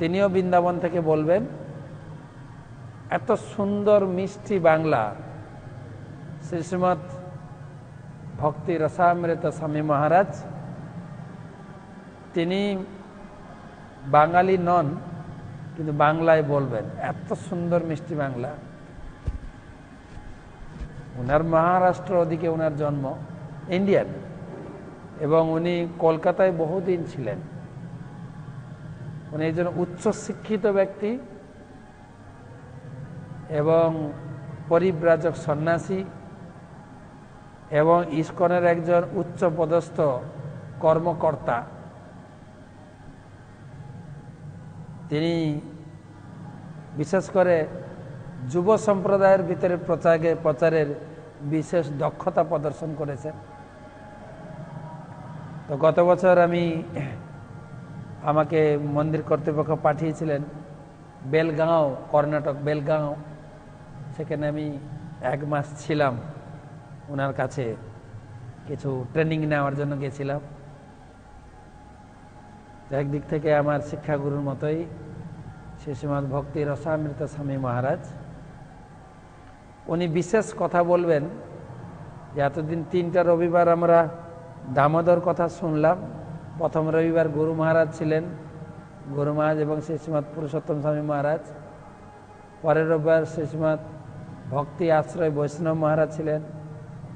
তিনিও বৃন্দাবন থেকে বলবেন। এত সুন্দর মিষ্টি বাংলা, শ্রীশ্রীমৎ ভক্তি রসামৃত স্বামী মহারাজ, তিনি বাঙালি নন কিন্তু বাংলায় বলবেন। এত সুন্দর মিষ্টি বাংলা। ওনার মহারাষ্ট্র ওদিকে ওনার জন্ম, ইন্ডিয়ান, এবং উনি কলকাতায় বহুদিন ছিলেন। উনি একজন উচ্চ শিক্ষিত ব্যক্তি এবং পরিব্রাজক সন্ন্যাসী এবং ইস্কনের একজন উচ্চ পদস্থ কর্মকর্তা। তিনি বিশেষ করে যুব সম্প্রদায়ের ভিতরে প্রচারের বিশেষ দক্ষতা প্রদর্শন করেছেন। তো গত বছর আমাকে মন্দির কর্তৃপক্ষ পাঠিয়েছিলেন বেলগাঁও, কর্ণাটক বেলগাঁও। সেখানে আমি 1 মাস ছিলাম, ওনার কাছে কিছু ট্রেনিং নেওয়ার জন্য গেছিলাম। একদিক থেকে আমার শিক্ষাগুরুর মতোই শ্রীশ্রীমৎ ভক্তি রসামৃত স্বামী মহারাজ। উনি বিশেষ কথা বলবেন যে এতদিন 3টা রবিবার আমরা দামোদর কথা শুনলাম। প্রথম রবিবার গুরু মহারাজ ছিলেন, গুরু মহারাজ এবং শ্রীশ্রীমৎ পুরুষোত্তম স্বামী মহারাজ। পরের রবিবার শ্রীশ্রীমৎ ভক্তি আশ্রয় বৈষ্ণব মহারাজ ছিলেন।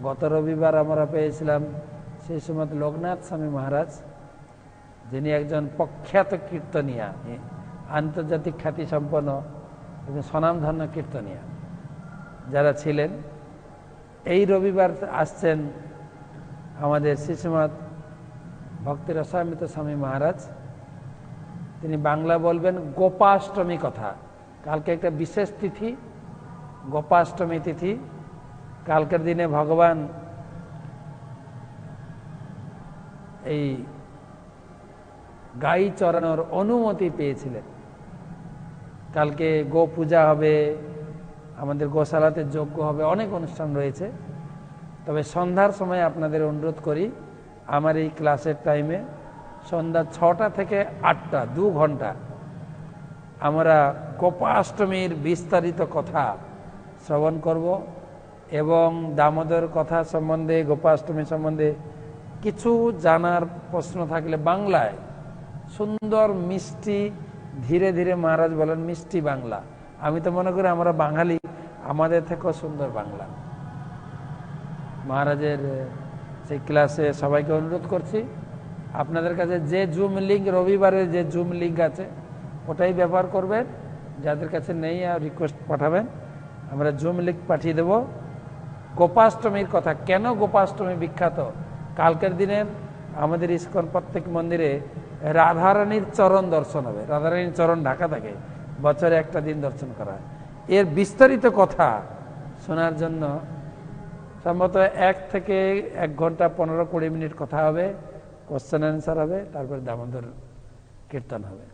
গত রবিবার আমরা পেয়েছিলাম শ্রীশ্রীমৎ লোকনাথ স্বামী মহারাজ, যিনি একজন প্রখ্যাত কীর্তনিয়া, আন্তর্জাতিক খ্যাতিসম্পন্ন এবং স্বনামধন্য কীর্তনিয়া যারা ছিলেন। এই রবিবার আসছেন আমাদের শ্রীশ্রীমৎ ভক্তি রসামৃত স্বামী মহারাজ। তিনি বাংলা বলবেন গোপাষ্টমী কথা। কালকে একটা বিশেষ তিথি, গোপাষ্টমী তিথি। কালকের দিনে ভগবান এই গাই চড়ানোর অনুমতি পেয়েছিলেন। কালকে গো পূজা হবে, আমাদের গোশালাতে যজ্ঞ হবে, অনেক অনুষ্ঠান রয়েছে। তবে সন্ধ্যার সময় আপনাদের অনুরোধ করি, আমার এই ক্লাসের টাইমে সন্ধ্যা 6টা থেকে 8টা 2 ঘন্টা আমরা গোপাষ্টমীর বিস্তারিত কথা শ্রবণ করব এবং দামোদর কথা সম্বন্ধে, গোপাষ্টমী সম্বন্ধে কিছু জানার প্রশ্ন থাকলে বাংলায় সুন্দর মিষ্টি, ধীরে ধীরে মহারাজ বলেন মিষ্টি বাংলা। আমি তো মনে করি আমরা বাঙালি, আমাদের থেকেও সুন্দর বাংলা। মহারাজের সেই ক্লাসে সবাইকে অনুরোধ করছি, আপনাদের কাছে যে জুম লিঙ্ক, রবিবারের যে জুম লিঙ্ক আছে ওটাই ব্যবহার করবেন। যাদের কাছে নেই আর রিকোয়েস্ট পাঠাবেন, আমরা জুম লিঙ্ক পাঠিয়ে দেব। গোপাষ্টমীর কথা, কেন গোপাষ্টমী বিখ্যাত? কালকের দিনে আমাদের ইস্কন প্রত্যেক মন্দিরে রাধারানীর চরণ দর্শন হবে। রাধারানীর চরণ ঢাকা থাকে, বছরে একটা দিন দর্শন করা হয়। এর বিস্তারিত কথা শোনার জন্য সম্ভবত 1 থেকে 1 ঘন্টা 15-20 মিনিট কথা হবে, কোশ্চেন অ্যান্সার হবে, তারপর দামোদর কীর্তন হবে।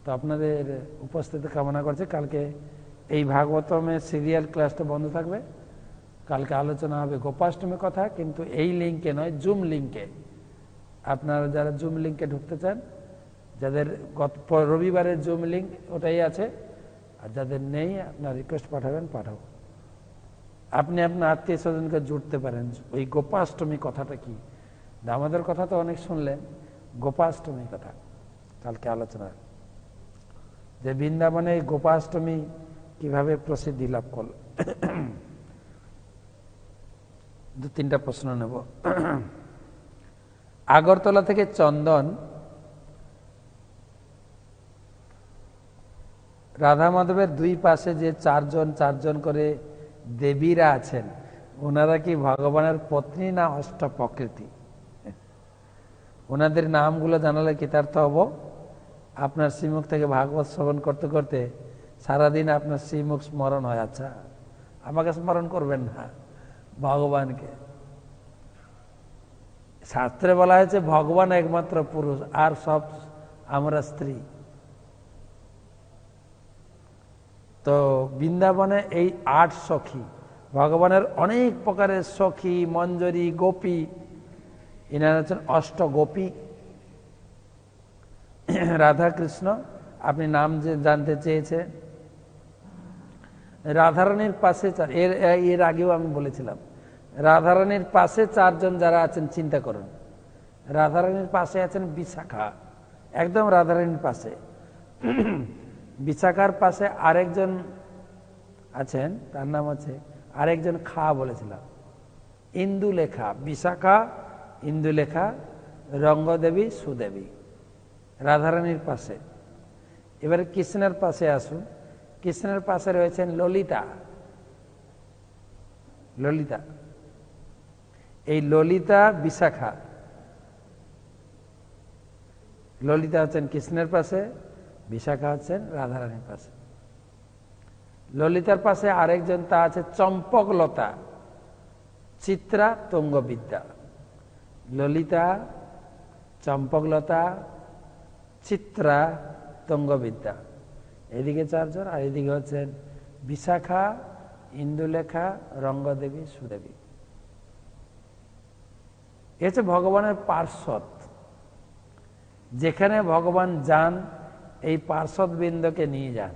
তো আপনাদের উপস্থিতি কামনা করছে। কালকে এই ভাগবতমের সিরিয়াল ক্লাসটা বন্ধ থাকবে। কালকে আলোচনা হবে গোপাষ্টমী কথা, কিন্তু এই লিঙ্কে নয়, জুম লিঙ্কে। আপনারা যারা জুম লিঙ্কে ঢুকতে চান, যাদের রবিবারের জুম লিঙ্ক ওটাই আছে, আর যাদের নেই আপনার রিকোয়েস্ট পাঠাবেন, পাঠাবো। আপনি আপনার আত্মীয় স্বজনকে জুড়তে পারেন। ওই গোপাষ্টমী কথাটা কি? দামোদর কথা তো অনেক শুনলেন, গোপাষ্টমী কথা কালকে আলোচনা, যে বৃন্দাবনে গোপাষ্টমী কিভাবে প্রসিদ্ধি লাভ করল। 2-3টা প্রশ্ন নেব। আগরতলা থেকে চন্দন, রাধা মাধবের 2 পাশে যে 4জন করে দেবীরা আছেন, ওনারা কি ভগবানের পত্নী না অষ্ট প্রকৃতি? ওনাদের নামগুলো জানালে কৃতার্থ হব। আপনার শ্রীমুখ থেকে ভাগবত শ্রবণ করতে করতে সারাদিন আপনার শ্রীমুখ স্মরণ হয়। আচ্ছা, আমাকে স্মরণ করবেন না, ভগবানকে। শাস্ত্রে বলা হয়েছে ভগবান একমাত্র পুরুষ, আর সব আমরা স্ত্রী। তো বৃন্দাবনে এই 8 সখী, ভগবানের অনেক প্রকারের সখী, মঞ্জরী, গোপী, এনারা হচ্ছেন অষ্টগোপী। রাধা কৃষ্ণ, আপনি নাম যে জানতে চেয়েছেন, রাধারানীর পাশে এর আগেও আমি বলেছিলাম, রাধারানীর পাশে 4 জন যারা আছেন চিন্তা করুন। রাধারানীর পাশে আছেন বিশাখা, একদম রাধারানীর পাশে। বিশাখার পাশে আরেকজন আছেন, তার নাম আছে, আরেকজন খা বলেছিলাম, ইন্দুলেখা। বিশাখা, ইন্দুলেখা, রঙ্গদেবী, সুদেবী, রাধারানীর পাশে। এবারে কৃষ্ণের পাশে আসুন। কৃষ্ণের পাশে রয়েছেন ললিতা। ললিতা, এই ললিতা বিশাখা। ললিতা হচ্ছেন কৃষ্ণের পাশে, বিশাখা হচ্ছেন রাধারানীর পাশে। ললিতার পাশে আরেকজন, তা আছে চম্পকলতা, চিত্রা, তুঙ্গবিদ্যা। ললিতা, চম্পকলতা, চিত্রা, তুঙ্গবিদ্যা, এদিকে 4 জন, আর এদিকে হচ্ছেন বিশাখা, ইন্দুলেখা, রঙ্গদেবী, সুদেবী। এ হচ্ছে ভগবানের পার্শ্বদ। যেখানে ভগবান যান, এই পার্শ্বদ বৃন্দকে নিয়ে যান।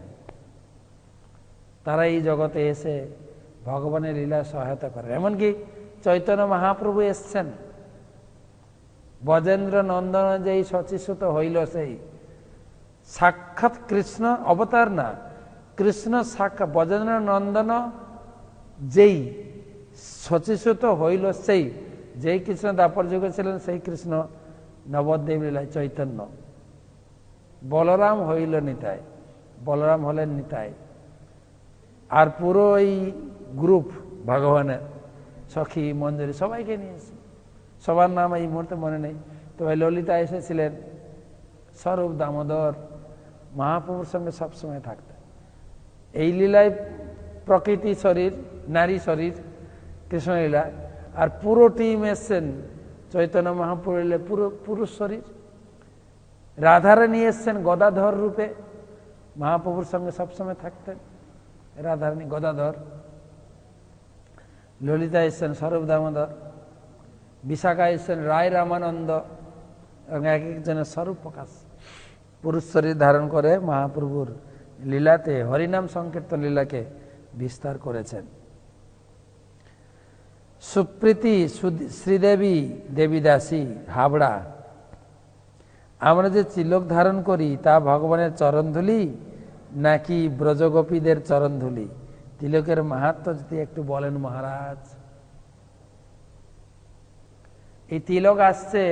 তারা এই জগতে এসে ভগবানের লীলা সহায়তা করে। এমনকি চৈতন্য মহাপ্রভু এসছেন, ব্রজেন্দ্র নন্দন যেই শচীসুত হইল, সেই সাক্ষাৎ কৃষ্ণ অবতার না, কৃষ্ণ সাক্ষাৎ ব্রজেন্দ্র নন্দন যেই শচীসুত হইল, সেই যেই কৃষ্ণ দ্বাপর যুগে ছিলেন, সেই কৃষ্ণ নবদ্বীপ লীলায় চৈতন্য। বলরাম হইল নিতাই, বলরাম হলেন নিতাই। আর পুরো এই গ্রুপ ভগবানের সখী, মঞ্জরী, সবাইকে নিয়েছে। সবার নাম এই মুহূর্তে মনে নেই, তবে ললিতা এসেছিলেন স্বরূপ দামোদর মহাপ্রভুর সঙ্গে সবসময় থাকতেন। এই লীলায় প্রকৃতি শরীর, নারী শরীর কৃষ্ণলীলা, আর পুরো টিম এসছেন চৈতন্য মহাপ্রভু লীলায় পুরো পুরুষ শরীর। রাধারানী এসছেন গদাধর রূপে, মহাপ্রভুর সঙ্গে সবসময় থাকতেন রাধারানী গদাধর। ললিতা এসছেন স্বরূপ দামোদর, বিশাখা এসছেন রায় রামানন্দ, এবং এক একজনের স্বরূপ প্রকাশ পুরুষ শরীর ধারণ করে মহাপ্রভুর লীলাতে হরিনাম সংকীর্তন লীলাকে বিস্তার করেছেন। সুপ্রীতি, শ্রীদেবী, দেবীদাসী, হাবড়া। আমরা যে তিলক ধারণ করি তা ভগবানের চরণধুলি নাকি ব্রজগোপীদের চরণধুলি? তিলকের মাহাত্ম্য যদি একটু বলেন মহারাজ। এই তিলক আসছে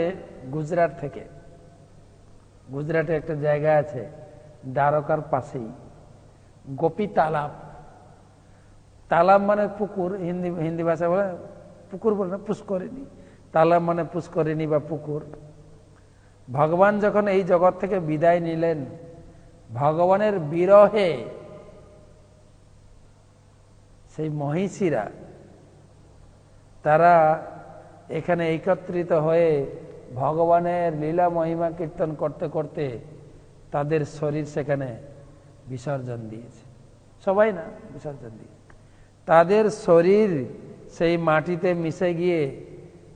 গুজরাট থেকে। গুজরাটে একটা জায়গা আছে দ্বারকার পাশেই, গোপী তালাব। তালাব মানে পুকুর, হিন্দি ভাষা বলে পুকুর বলে না, পুষ্করিণী। তালাব মানে পুষ্করিণী বা পুকুর। ভগবান যখন এই জগৎ থেকে বিদায় নিলেন, ভগবানের বিরহে সেই মহিষীরা তারা এখানে একত্রিত হয়ে ভগবানের লীলা মহিমা কীর্তন করতে করতে তাদের শরীর সেখানে বিসর্জন দিয়েছে। সবাই না, বিসর্জন দিয়েছে। তাদের শরীর সেই মাটিতে মিশে গিয়ে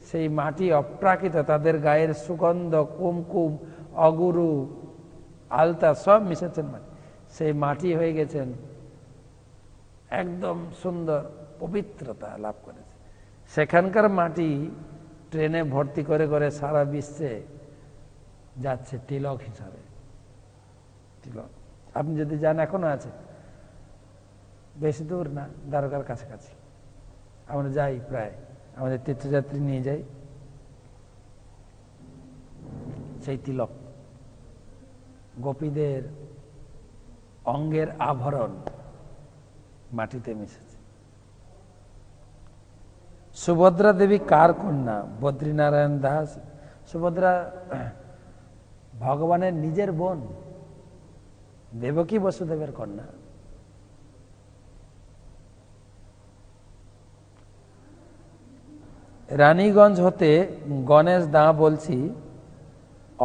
সেই মাটি অপ্রাকৃত, তাদের গায়ের সুগন্ধ, কুমকুম, অগুরু, আলতা সব মিশেছেন মাটি। সেই মাটি হয়ে গেছেন একদম সুন্দর, পবিত্রতা লাভ করেছে। সেখানকার মাটি ট্রেনে ভর্তি করে করে সারা বিশ্বে যাচ্ছে তিলক হিসাবে। তিলক আপনি যদি যান, এখনো আছে, বেশি দূর না, দ্বারকার কাছাকাছি। আমরা যাই, প্রায় আমাদের তীর্থযাত্রী নিয়ে যাই। সেই তিলক গোপীদের অঙ্গের আভরণ মাটিতে মিশেছে। সুভদ্রা দেবী কার কন্যা? বদ্রীনারায়ণ দাস। সুভদ্রা ভগবানের নিজের বোন, দেবকী বসুদেবের কন্যা। রানীগঞ্জ হতে গণেশ দা বলছি,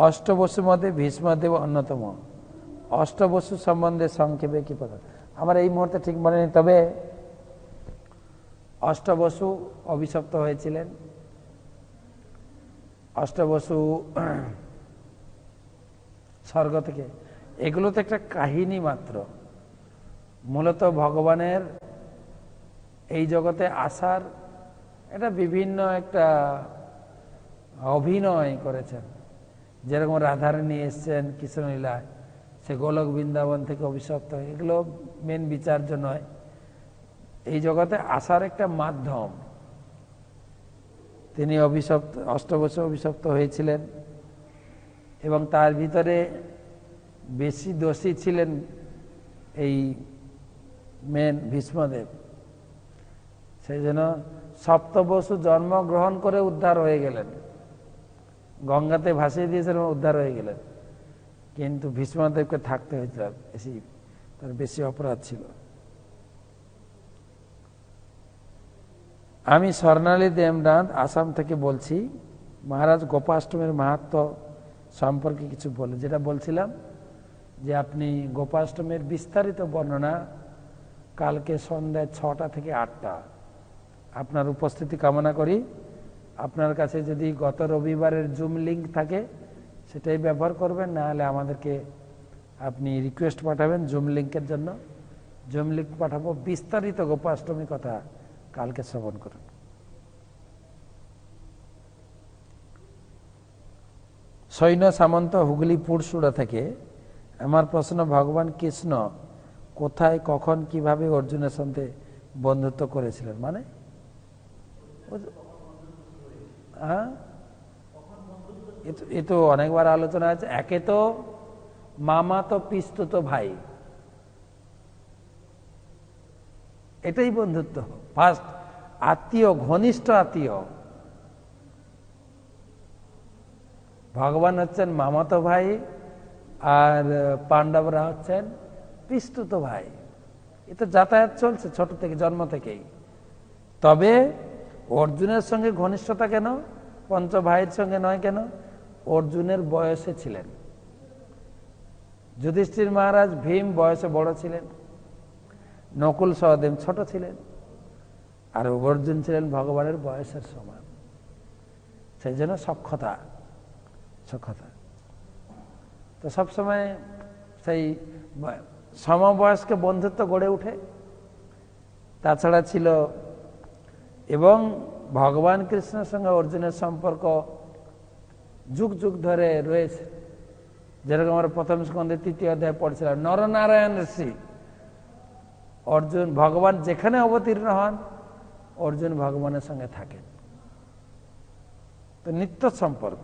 অষ্টবসুর মধ্যে ভীষ্মদেব অন্যতম। অষ্টবসু সম্বন্ধে সংক্ষেপে কি কথা? আমার এই মুহূর্তে ঠিক মনে নেই, তবে অষ্টবসু অভিশপ্ত হয়েছিলেন। অষ্টবসু স্বর্গ থেকে, এগুলো তো একটা কাহিনী মাত্র। মূলত ভগবানের এই জগতে আসার এটা বিভিন্ন একটা অভিনয় করেছেন। যেরকম রাধারানী এসছেন কৃষ্ণলীলায়, সে গোলক বৃন্দাবন থেকে অভিশপ্ত, এগুলো মেন বিচার্য নয়। এই জগতে আসার একটা মাধ্যম। তিনি অভিশপ্ত, অষ্টবসু অভিশপ্ত হয়েছিলেন এবং তার ভিতরে বেশি দোষী ছিলেন এই মেন ভীষ্মদেব। সেই জন্য সপ্তবসু জন্মগ্রহণ করে উদ্ধার হয়ে গেলেন, গঙ্গাতে ভাসিয়ে দিয়েছিলেন, উদ্ধার হয়ে গেলেন। কিন্তু ভীষ্মদেবকে থাকতে হয়েছিল, বেশি তার বেশি অপরাধ ছিল। আমি স্বর্ণালী দেবনাথ আসাম থেকে বলছি। মহারাজ গোপাষ্টমীর মাহাত্ম্য সম্পর্কে কিছু বলে, যেটা বলছিলাম যে আপনি গোপাষ্টমীর বিস্তারিত বর্ণনা কালকে সন্ধ্যায় 6টা থেকে 8টা আপনার উপস্থিতি কামনা করি। আপনার কাছে যদি গত রবিবারের জুম লিঙ্ক থাকে সেটাই ব্যবহার করবেন, না হলে আমাদেরকে আপনি রিকোয়েস্ট পাঠাবেন জুম লিঙ্কের জন্য। জুম লিঙ্ক পাঠাবো, বিস্তারিত গোপাষ্টমী কথা কালকে শ্রবণ করুন। সৈন্য সামন্ত, হুগলি পুরসুরা থেকে। আমার প্রশ্ন, ভগবান কৃষ্ণ কোথায়, কখন, কিভাবে অর্জুনের সঙ্গে বন্ধুত্ব করেছিলেন? মানে এ তো অনেকবার আলোচনা আছে। একে তো মামা তো পিস্তুত ভাই, এটাই বন্ধুত্ব। ফার্স্ট আত্মীয়, ঘনিষ্ঠ আত্মীয়। ভগবান হচ্ছেন মামাতো ভাই আর পাণ্ডবরা হচ্ছেন পিস্তুত ভাই। এ তো যাতায়াত চলছে ছোট থেকে, জন্ম থেকেই। তবে অর্জুনের সঙ্গে ঘনিষ্ঠতা কেন, পঞ্চ ভাইয়ের সঙ্গে নয় কেন? অর্জুনের বয়সে ছিলেন। যুধিষ্ঠির মহারাজ, ভীম বয়সে বড় ছিলেন, নকুল সহদেব ছোট ছিলেন, আর অর্জুন ছিলেন ভগবানের বয়সের সমান। সেই জন্য সখ্যতা। তো সবসময় সেই সমবয়স্ক বন্ধুত্ব গড়ে উঠে। তাছাড়া ছিল, এবং ভগবান কৃষ্ণের সঙ্গে অর্জুনের সম্পর্ক যুগ যুগ ধরে রয়েছে। যেরকম আমরা প্রথম স্কন্ধে 3য় অধ্যায় পড়ছিলাম, নরনারায়ণ ঋষি অর্জুন, ভগবান যেখানে অবতীর্ণ হন অর্জুন ভগবানের সঙ্গে থাকেন। তো নিত্য সম্পর্ক,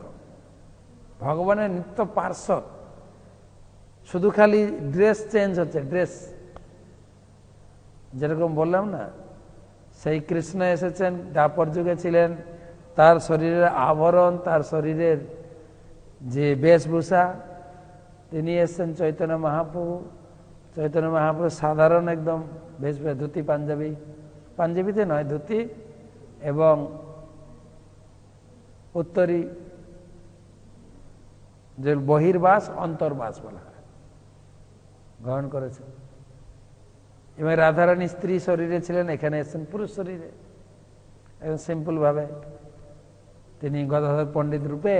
ভগবানের নিত্য পার্শ্বদ। শুধু খালি ড্রেস চেঞ্জ হচ্ছে, ড্রেস। যেরকম বললাম না, সেই কৃষ্ণ এসেছেন, দ্বাপর যুগে ছিলেন, তার শরীরের আভরণ, তার শরীরের যে বেশভূষা, তিনি এসেছেন চৈতন্য মহাপ্রভু। চৈতন্য মহাপ্রভু সাধারণ একদম বেশভূষা, ধুতি পাঞ্জাবি, পাঞ্জাবিতে নয় ধুতি, এবং উত্তরী, যে বহির্বাস অন্তর্বাস বলা হয়, গ্রহণ করেছেন। এবং রাধারানী স্ত্রী শরীরে ছিলেন, এখানে এসেছেন পুরুষ শরীরে, এবং সিম্পল ভাবে তিনি গদাধর পণ্ডিত রূপে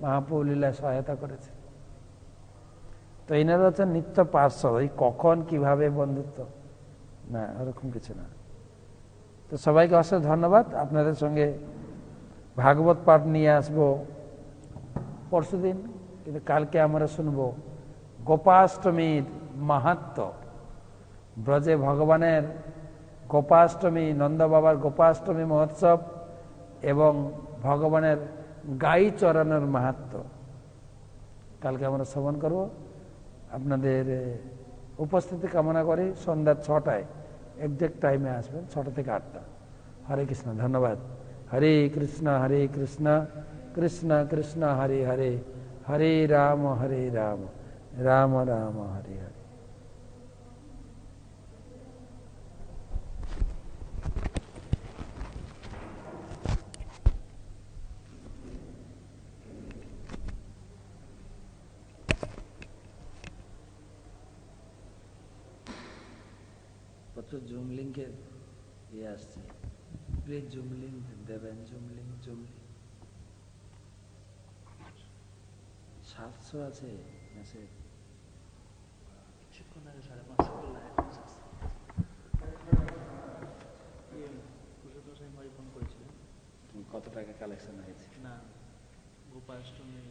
মহাপ্রভু লীলায় সহায়তা করেছেন। তো এনারা হচ্ছেন নিত্য পার্শ্বদ। ওই কখন কিভাবে বন্ধুত্ব না, ওরকম কিছু না। তো সবাইকে অশেষ ধন্যবাদ। আপনাদের সঙ্গে ভাগবত পাঠ নিয়ে আসবো পরশুদিন, কিন্তু কালকে আমরা শুনবো গোপাষ্টমীর মাহাত্ম্য। ব্রজে ভগবানের গোপাষ্টমী, নন্দ বাবার গোপাষ্টমী মহোৎসব এবং ভগবানের গাই চড়ানোর মাহাত্ম্য কালকে আমরা শ্রবণ করব। আপনাদের উপস্থিতি কামনা করি। সন্ধ্যা 6টায় এক্সাক্ট টাইমে আসবেন, 6টা থেকে 8টা। হরে কৃষ্ণ, ধন্যবাদ। হরে কৃষ্ণ কৃষ্ণ কৃষ্ণ হরে হরে, হরে রাম রাম রাম হরে হরে। প্রচুর জুম লিঙ্কের ইয়ে আসছে, প্লিজ জুম লিঙ্ক দেবেন, জুম লিঙ্ক 700 আছে মেসেজ। কিছুক্ষণ আগে 550 করলাম, এখন পুরুষোত্তম স্বামী ফোন করেছিলেন। কত টাকা কালেকশন হয়েছে? না, গোপাষ্টমী